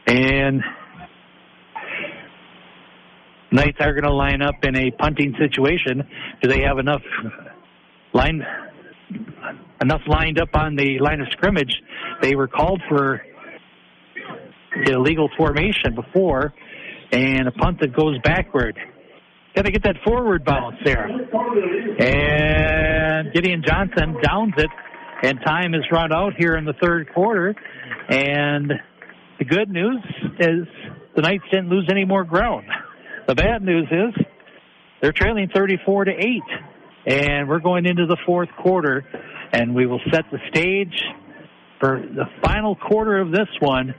And Knights are going to line up in a punting situation because they have enough lined up on the line of scrimmage. They were called for illegal formation before, and a punt that goes backward. Got to get that forward bounce there. And Gideon Johnson downs it, and time is run out here in the third quarter. And the good news is the Knights didn't lose any more ground. The bad news is they're trailing 34-8, and we're going into the fourth quarter, and we will set the stage for the final quarter of this one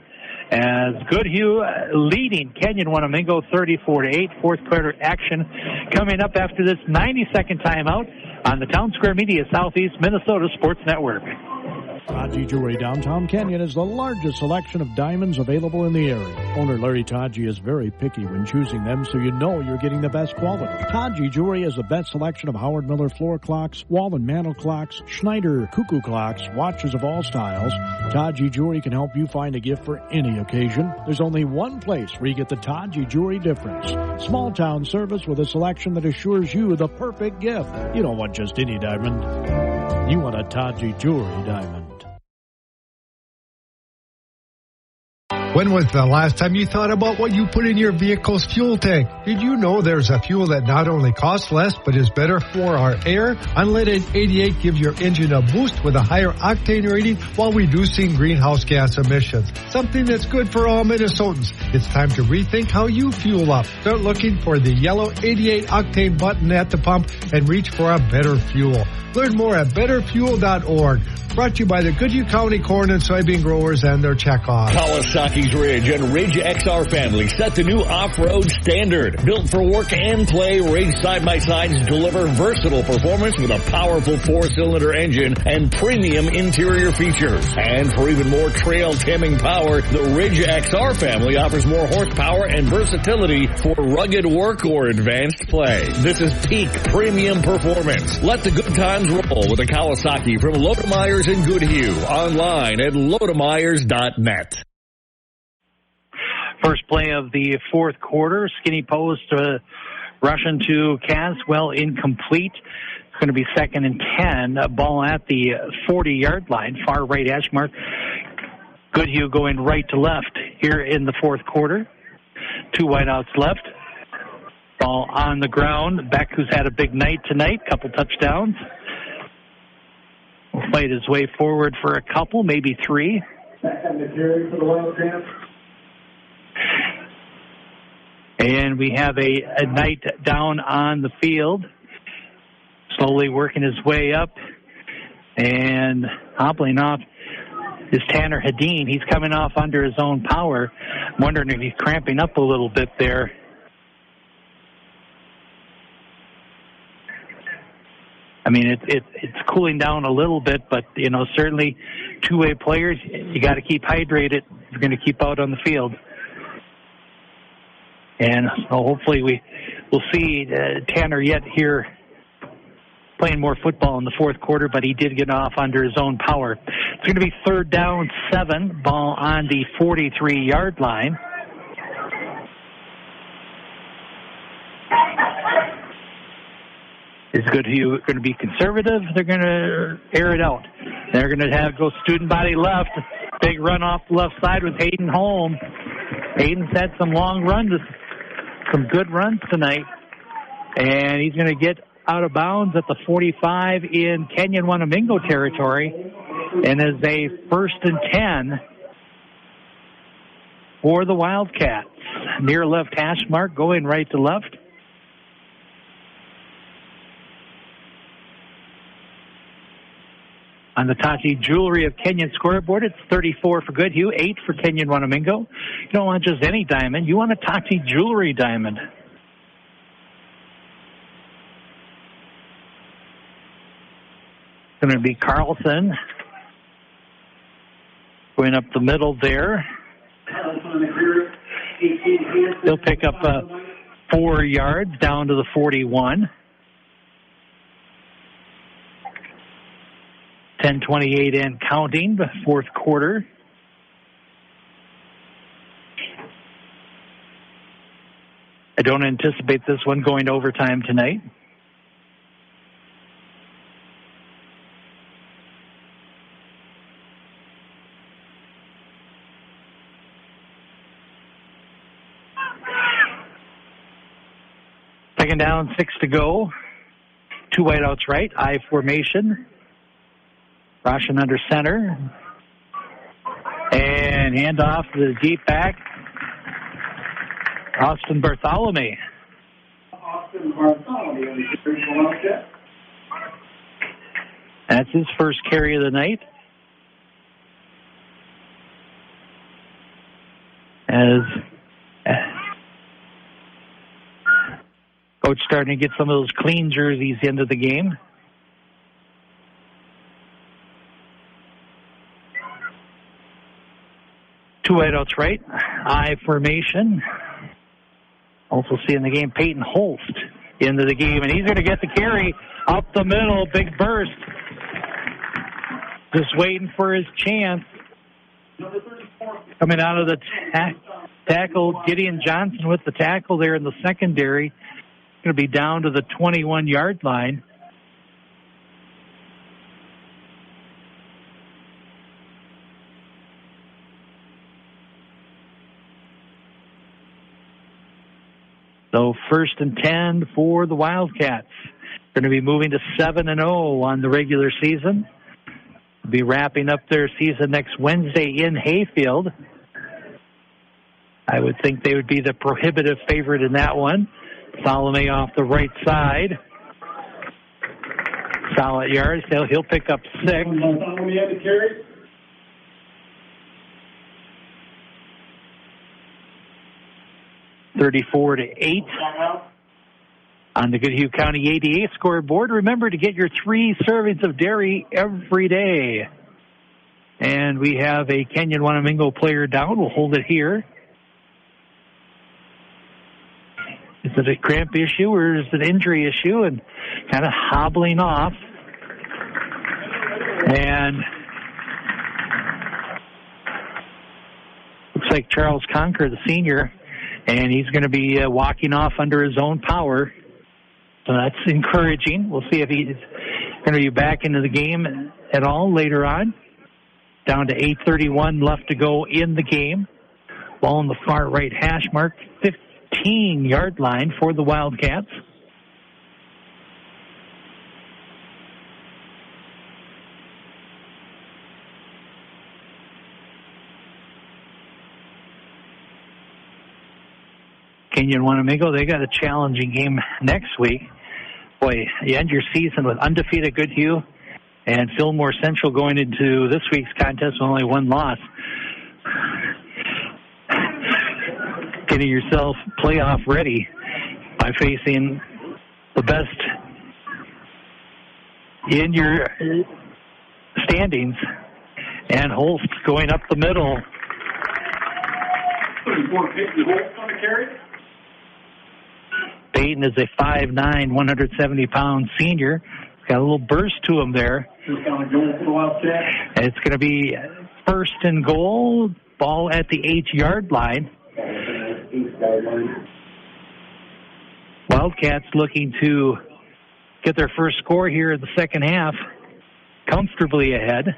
as Goodhue leading Kenyon-Wanamingo 34-8. Fourth quarter action coming up after this 90-second timeout on the Town Square Media Southeast Minnesota Sports Network. Taji Jewelry downtown Kenyon is the largest selection of diamonds available in the area. Owner Larry Taji is very picky when choosing them, so you know you're getting the best quality. Taji Jewelry has the best selection of Howard Miller floor clocks, wall and mantel clocks, Schneider cuckoo clocks, watches of all styles. Taji Jewelry can help you find a gift for any occasion. There's only one place where you get the Taji Jewelry difference. Small town service with a selection that assures you the perfect gift. You don't want just any diamond. You want a Taji Jewelry diamond. When was the last time you thought about what you put in your vehicle's fuel tank? Did you know there's a fuel that not only costs less, but is better for our air? Unleaded 88 gives your engine a boost with a higher octane rating while reducing greenhouse gas emissions. Something that's good for all Minnesotans. It's time to rethink how you fuel up. Start looking for the yellow 88 octane button at the pump and reach for a better fuel. Learn more at betterfuel.org. Brought to you by the Goodhue County Corn and Soybean Growers and their checkoff. Kawasaki's Ridge and Ridge XR family set the new off-road standard. Built for work and play, Ridge side-by-sides deliver versatile performance with a powerful 4-cylinder engine and premium interior features. And for even more trail-taming power, the Ridge XR family offers more horsepower and versatility for rugged work or advanced play. This is peak premium performance. Let the good times roll with a Kawasaki from Lodemeyer in Goodhue. Online at lodemeyers.net. First play of the fourth quarter. Skinny post, Russian to Caswell, incomplete. It's going to be 2nd and 10. A ball at the 40-yard line, far right hash mark. Goodhue going right to left here in the fourth quarter. 2 wideouts left. Ball on the ground. Beck, who's had a big night tonight, couple touchdowns. Played his way forward for a couple, maybe 3. And we have a Knight down on the field, slowly working his way up and hobbling off is Tanner Hedin. He's coming off under his own power. I'm wondering if he's cramping up a little bit there. I mean, it's cooling down a little bit, but, you know, certainly two-way players, you got to keep hydrated if you're going to keep out on the field. And so hopefully we'll see Tanner yet here playing more football in the fourth quarter, but he did get off under his own power. It's going to be 3rd down, 7, ball on the 43-yard line. Is Goodhue going to be conservative? They're going to air it out. They're going to go student body left. Big run off the left side with Hayden Holm. Hayden's had some long runs, some good runs tonight. And he's going to get out of bounds at the 45 in Kenyon-Wanamingo territory. And is a 1st and 10 for the Wildcats. Near left hash mark, going right to left. On the Taji Jewelry of Kenyon scoreboard, it's 34 for Goodhue, 8 for Kenyon-Wanamingo. You don't want just any diamond. You want a Taji Jewelry diamond. It's going to be Carlson going up the middle there. He'll pick up 4 yards down to the 41. 10:28 and counting, the fourth quarter. I don't anticipate this one going to overtime tonight. Second down, 6 to go. 2 wideouts right, I formation. Russian under center. And handoff to the deep back. Austin Bartholomew. That's his first carry of the night. As coach starting to get some of those clean jerseys into the game. Two wideouts right. I formation. Also see in the game Peyton Holst into the game, and he's going to get the carry up the middle. Big burst. Just waiting for his chance. Coming out of the tackle, Gideon Johnson with the tackle there in the secondary. Going to be down to the 21-yard line. So 1st and 10 for the Wildcats. Going to be moving to 7-0 on the regular season. Be wrapping up their season next Wednesday in Hayfield. I would think they would be the prohibitive favorite in that one. Salome off the right side. Solid yards. He'll pick up 6. 34-8 on the Goodhue County ADA scoreboard. Remember to get your 3 servings of dairy every day. And we have a Kenyon-Wanamingo player down. We'll hold it here. Is it a cramp issue or is it an injury issue? And kind of hobbling off. And looks like Charles Conker, the senior, and he's going to be walking off under his own power. So that's encouraging. We'll see if he's going to be back into the game at all later on. Down to 8:31 left to go in the game. Ball in the far right hash mark, 15-yard line for the Wildcats. Kenyon-Wanamingo, they got a challenging game next week. Boy, you end your season with undefeated Goodhue and Fillmore Central going into this week's contest with only 1 loss. Getting yourself playoff ready by facing the best in your standings. And Holst going up the middle. 34-50 Holst on the carry. Peyton is a 5'9", 170-pound senior. Got a little burst to him there. And it's going to be 1st and goal. Ball at the 8-yard line. Wildcats looking to get their first score here in the second half. Comfortably ahead.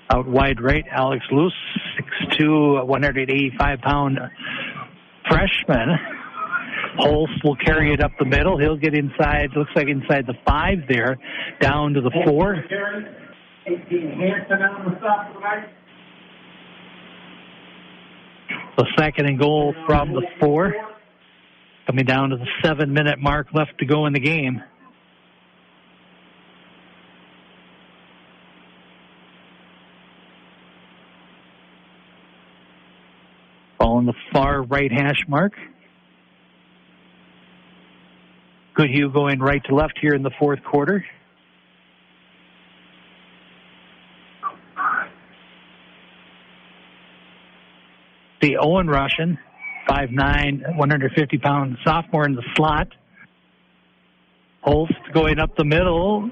Out wide right, Alex Luce, 6'2", 185-pound freshman. Holst will carry it up the middle. He'll get inside, looks like inside the 5 there, down to the 4. 18 Hanson on the stop tonight. The 2nd and goal from the 4. Coming down to the 7-minute mark left to go in the game. Ball in the far right hash mark. Goodhue going right to left here in the 4th quarter. The Owen Russian, 5'9", 150-pound sophomore in the slot. Holst going up the middle.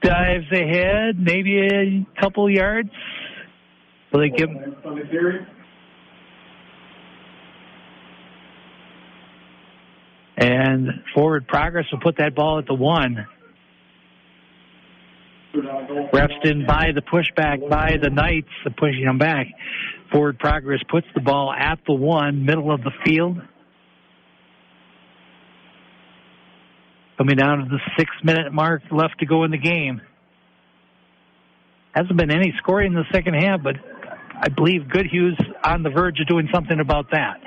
Dives ahead, maybe a couple yards. Will they give him? And forward progress will put that ball at the 1. Refs didn't buy the pushback by the Knights, the pushing them back. Forward progress puts the ball at the 1, middle of the field. Coming down to the 6-minute mark left to go in the game. Hasn't been any scoring in the second half, but I believe Goodhue's on the verge of doing something about that.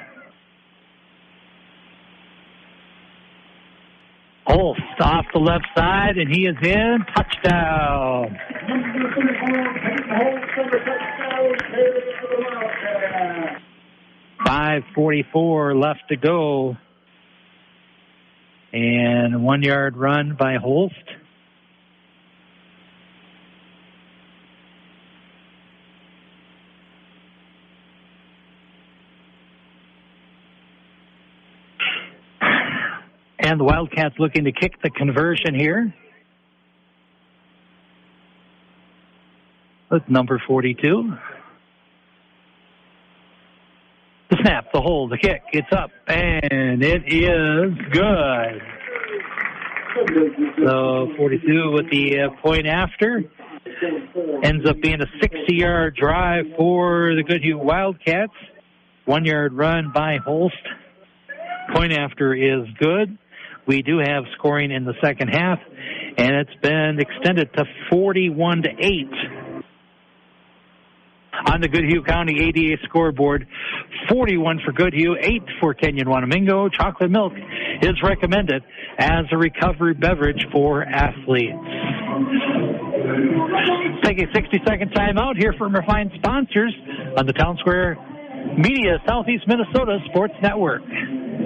Holst off the left side, and he is in. Touchdown. 5:44 left to go. And a 1-yard run by Holst. And the Wildcats looking to kick the conversion here. With number 42. The snap, the hold, the kick, it's up, and it is good. So 42 with the point after. Ends up being a 60-yard drive for the Goodhue Wildcats. 1-yard run by Holst. Point after is good. We do have scoring in the second half, and it's been extended to 41-8. On the Goodhue County ADA scoreboard, 41 for Goodhue, 8 for Kenyon-Wanamingo. Chocolate milk is recommended as a recovery beverage for athletes. Take a 60-second timeout here from our fine sponsors on the Town Square Media Southeast Minnesota Sports Network.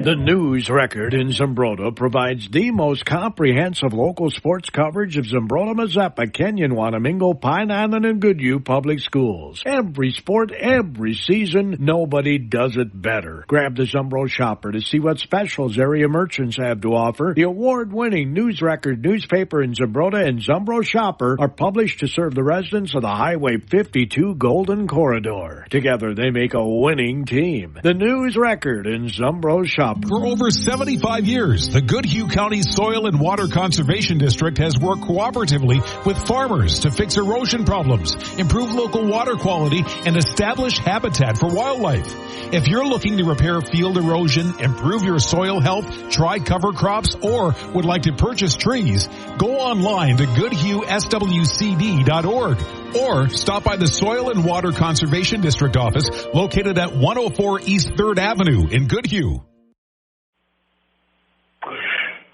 The News Record in Zumbrota provides the most comprehensive local sports coverage of Zumbrota, Mazeppa, Kenyon-Wanamingo, Pine Island, and Goodhue Public Schools. Every sport, every season, nobody does it better. Grab the Zumbro Shopper to see what specials area merchants have to offer. The award-winning News Record newspaper in Zumbrota and Zumbro Shopper are published to serve the residents of the Highway 52 Golden Corridor. Together, they make a winning team. The News Record in Zumbro Shopper. For over 75 years, the Goodhue County Soil and Water Conservation District has worked cooperatively with farmers to fix erosion problems, improve local water quality, and establish habitat for wildlife. If you're looking to repair field erosion, improve your soil health, try cover crops, or would like to purchase trees, go online to goodhueswcd.org or stop by the Soil and Water Conservation District office located at 104 East 3rd Avenue in Goodhue.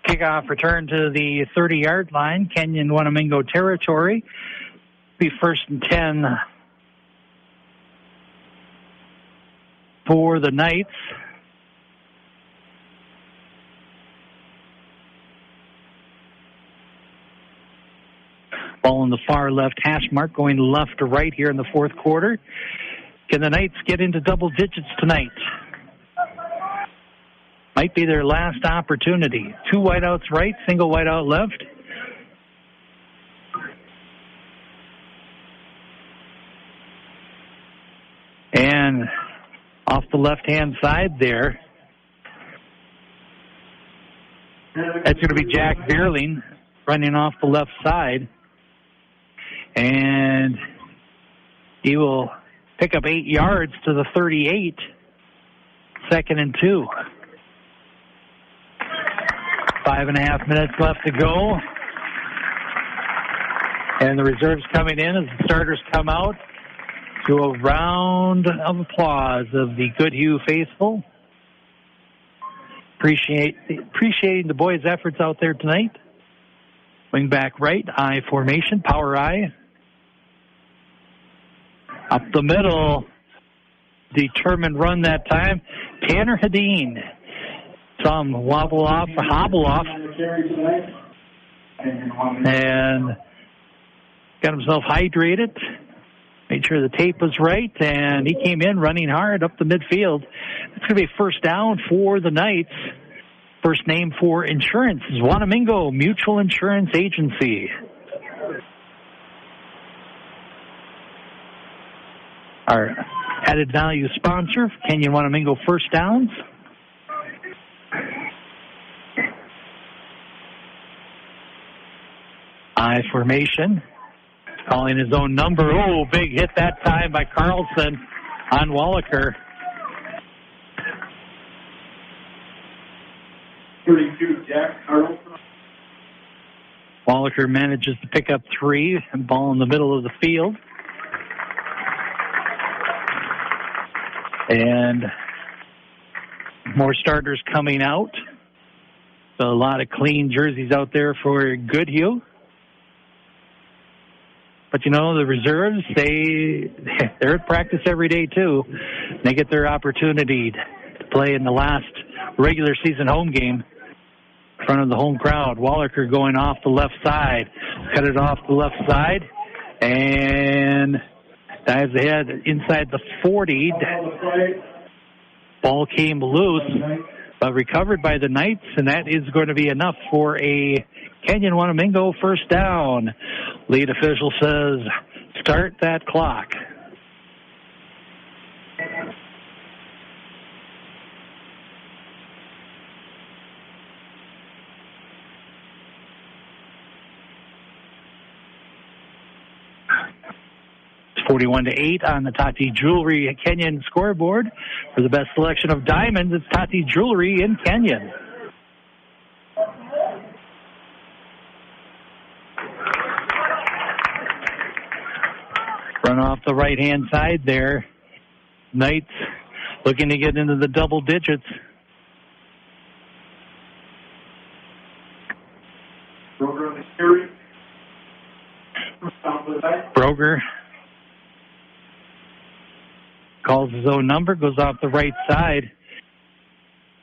Kickoff return to the 30-yard line, Kenyon-Wanamingo territory. Be 1st and 10 for the Knights. Ball in the far left hash mark, going left to right here in the fourth quarter. Can the Knights get into double digits tonight? Might be their last opportunity. 2 wideouts right, single wideout left. And off the left-hand side there, that's going to be Jack Beerling running off the left side. And he will pick up 8 yards to the 38. 2nd and 2. 5.5 minutes left to go. And the reserves coming in as the starters come out to a round of applause of the Goodhue faithful. Appreciating the boys' efforts out there tonight. Wing back right, I formation, power I. Up the middle, determined run that time. Tanner Hedin. Some hobble off, and got himself hydrated. Made sure the tape was right, and he came in running hard up the midfield. It's going to be first down for the Knights. First name for insurance is Wanamingo Mutual Insurance Agency. Our added value sponsor, Kenyon-Wanamingo First Downs. I formation. Calling his own number. Oh, big hit that time by Carlson on Wallaker. 32, Jack Carlson. Wallaker manages to pick up 3 and ball in the middle of the field. And more starters coming out. So a lot of clean jerseys out there for Goodhue. But, you know, the reserves, they're at practice every day, too. They get their opportunity to play in the last regular season home game in front of the home crowd. Wallaker going off the left side. Cut it off the left side. And dives ahead inside the 40. Ball came loose. but recovered by the Knights, and that is going to be enough for a Kenyon-Wanamingo first down. Lead official says, start that clock. It's 41-8 on the Tati Jewelry Kenyon scoreboard. For the best selection of diamonds, it's Tati Jewelry in Kenyon. Run off the right-hand side there. Knights looking to get into the double digits. Broger calls his own number, goes off the right side.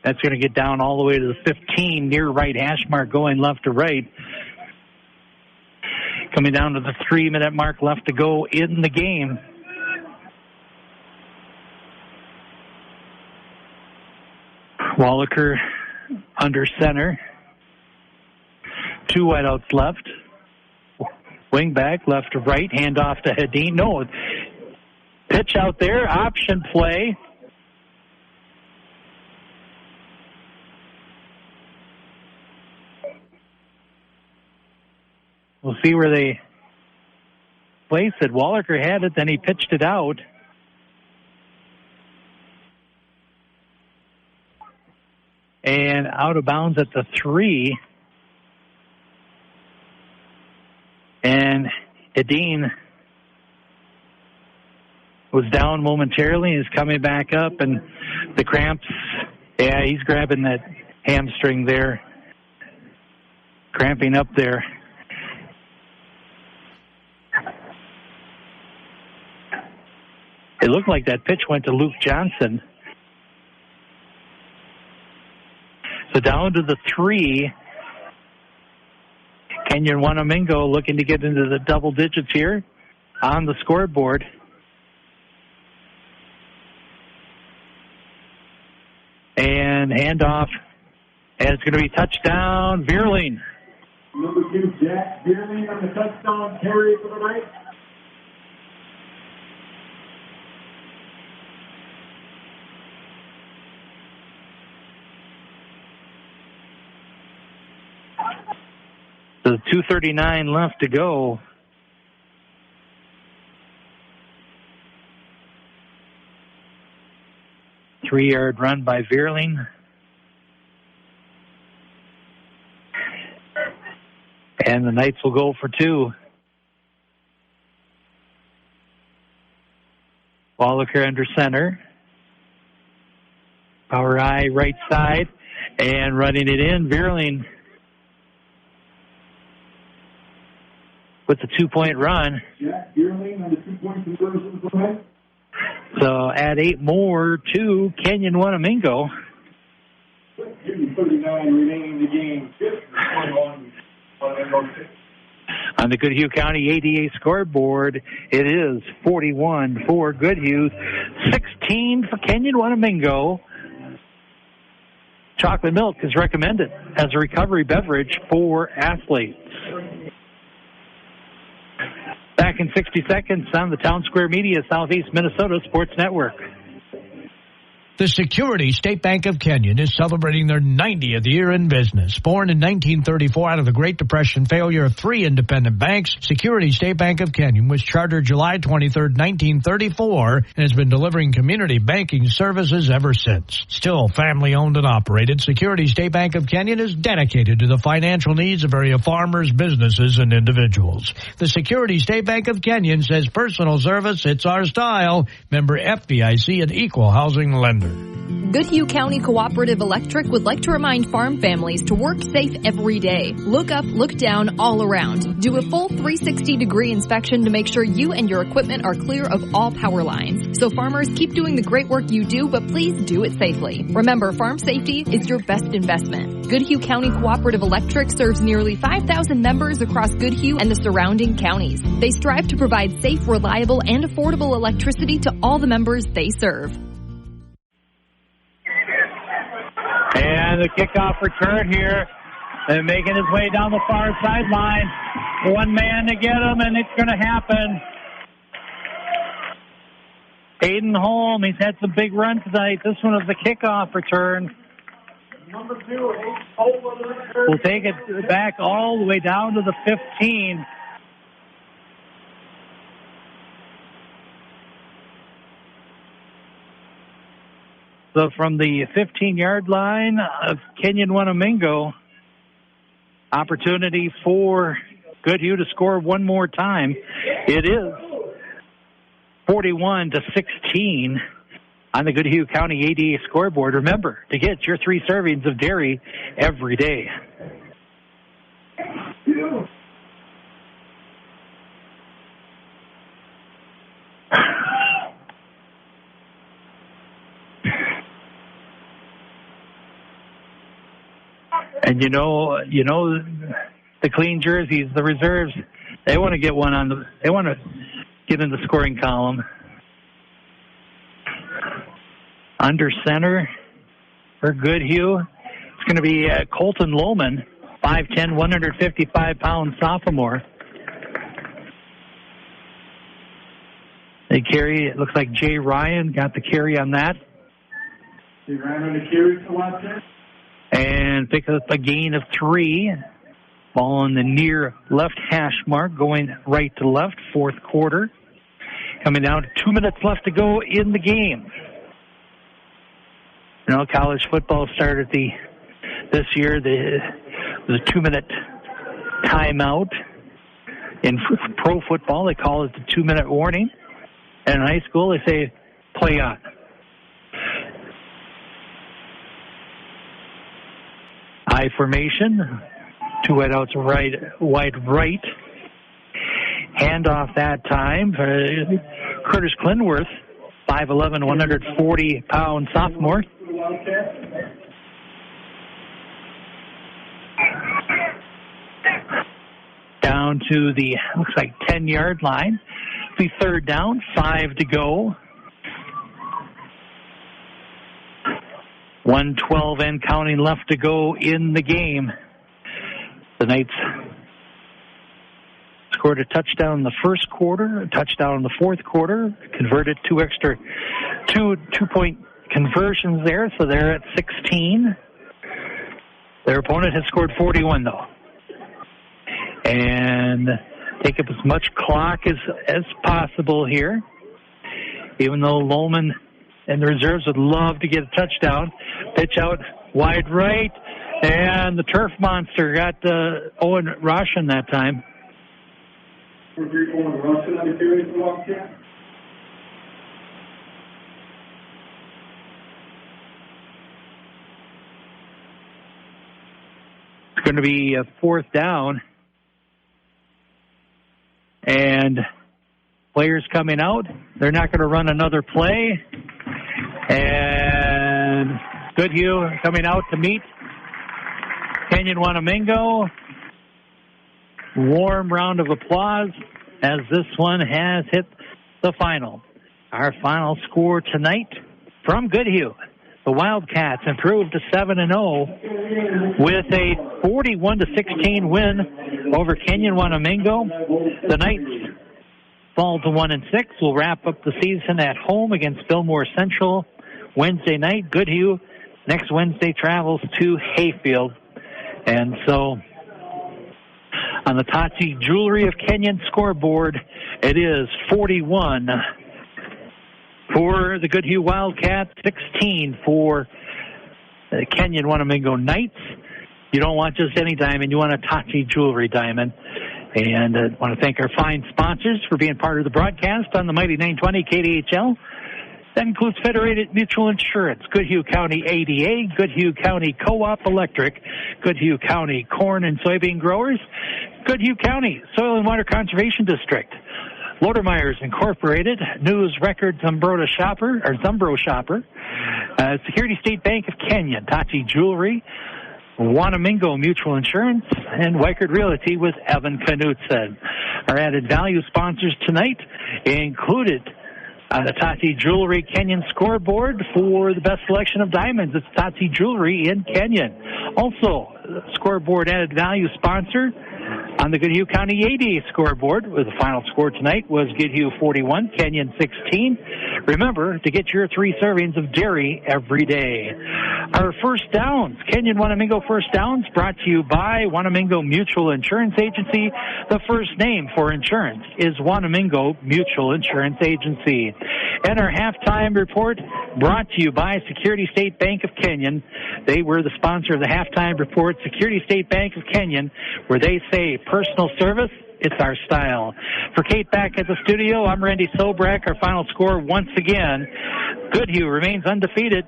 That's going to get down all the way to the 15, near right hash mark, going left to right. Coming down to the 3-minute mark left to go in the game. Wallaker under center. 2 wideouts left. Wing back, left to right, hand off to Hedin. No, pitch out there, option play. We'll see where they place it. Wallaker had it, then he pitched it out. And out of bounds at the 3. And Hedin was down momentarily and is coming back up, and the cramps, yeah, he's grabbing that hamstring there, cramping up there. It looked like that pitch went to Luke Johnson. So down to the 3. Kenyon-Wanamingo looking to get into the double digits here on the scoreboard. And handoff, and it's going to be touchdown, Veerling. Number 2, Jack Veerling on the touchdown carry for the Knights. So 2:39 left to go. Three-yard run by Veerling. And the Knights will go for 2. Wallaker under center. Power I right side. And running it in, Veerling with the 2-point run. Jack Veerling on the 2-point conversion for Knights. So add 8 more to Kenyon-Wanamingo. 2:39 remaining in the game. On the Goodhue County ADA scoreboard, it is 41 for Goodhue, 16 for Kenyon-Wanamingo. Chocolate milk is recommended as a recovery beverage for athletes. Back in 60 seconds on the Town Square Media Southeast Minnesota Sports Network. The Security State Bank of Kenyon is celebrating their 90th year in business. Born in 1934 out of the Great Depression failure of 3 independent banks, Security State Bank of Kenyon was chartered July 23, 1934, and has been delivering community banking services ever since. Still family-owned and operated, Security State Bank of Kenyon is dedicated to the financial needs of area farmers, businesses, and individuals. The Security State Bank of Kenyon says personal service, it's our style. Member FDIC, an equal housing lender. Goodhue County Cooperative Electric would like to remind farm families to work safe every day. Look up, look down, all around. Do a full 360-degree inspection to make sure you and your equipment are clear of all power lines. So farmers, keep doing the great work you do, but please do it safely. Remember, farm safety is your best investment. Goodhue County Cooperative Electric serves nearly 5,000 members across Goodhue and the surrounding counties. They strive to provide safe, reliable, and affordable electricity to all the members they serve. And the kickoff return here. And making his way down the far sideline. One man to get him, and it's going to happen. Aiden Holm, he's had some big runs tonight. This one is the kickoff return. Number 2, Holm. We'll take it back all the way down to the 15. So from the 15-yard line of Kenyon-Wanamingo, opportunity for Goodhue to score one more time. It is 41-16 on the Goodhue County ADA scoreboard. Remember to get your 3 servings of dairy every day. And you know the clean jerseys, the reserves, they want to get one they want to get in the scoring column. Under center for Goodhue, it's going to be Colton Lohman, 5'10", 155-pound sophomore. They carry, it looks like Jay Ryan got the carry on that. Jay Ryan on the carry for last year. And pick up a gain of 3. Ball on the near left hash mark, going right to left, fourth quarter. Coming down to 2 minutes left to go in the game. You know, college football started this year. It was a 2-minute timeout. In pro football, they call it the 2-minute warning. And in high school, they say, play on. I formation, 2 wideouts wide right. Handoff that time for Curtis Clinworth, 5'11", 140-pound sophomore. Down to the, looks like 10-yard line. Be third down, 5 to go. 1:12 and counting left to go in the game. The Knights scored a touchdown in the first quarter, a touchdown in the fourth quarter, converted 2 extra two-point conversions there, so they're at 16. Their opponent has scored 41, though. And take up as much clock as possible here, even though Lohman and the reserves would love to get a touchdown. Pitch out wide right, and the turf monster got Owen Roshan that time. It's going to be a fourth down, and players coming out. They're not going to run another play. And Goodhue coming out to meet Kenyon-Wanamingo. Warm round of applause as this one has hit the final. Our final score tonight from Goodhue. The Wildcats improved to 7-0 with a 41-16 win over Kenyon-Wanamingo. The Knights fall to 1-6. We'll wrap up the season at home against Fillmore Central Wednesday night. Goodhue next Wednesday travels to Hayfield. And so on the Tati Jewelry of Kenyon scoreboard, it is 41 for the Goodhue Wildcats, 16 for the Kenyon-Wanamingo Knights. You don't want just any diamond, you want a Tati Jewelry diamond. And I want to thank our fine sponsors for being part of the broadcast on the Mighty 920 KDHL. That includes Federated Mutual Insurance, Goodhue County ADA, Goodhue County Co-op Electric, Goodhue County Corn and Soybean Growers, Goodhue County Soil and Water Conservation District, Lodermeyers Incorporated, News Records Zumbro Shopper, Security State Bank of Kenyon, Tati Jewelry, Wanamingo Mutual Insurance, and Weichert Realty with Evan Knutson. Our added value sponsors tonight included On the Tati Jewelry Kenyon scoreboard for the best selection of diamonds, it's Tati Jewelry in Kenyon. Also, scoreboard added value sponsor on the Goodhue County AD scoreboard, where the final score tonight was Goodhue 41, Kenyon 16. Remember to get your 3 servings of dairy every day. Our first downs, Kenyon-Wanamingo First Downs, brought to you by Wanamingo Mutual Insurance Agency. The first name for insurance is Wanamingo Mutual Insurance Agency. And our halftime report brought to you by Security State Bank of Kenyon. They were the sponsor of the halftime report, Security State Bank of Kenyon, where they say personal service, it's our style. For Kate back at the studio, I'm Randy Sobrak. Our final score once again, Goodhue remains undefeated.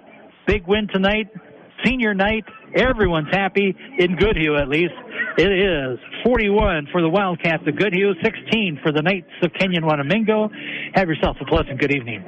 Big win tonight, senior night. Everyone's happy, in Goodhue at least. It is 41 for the Wildcats of Goodhue, 16 for the Knights of Kenyon-Wanamingo. Have yourself a pleasant good evening.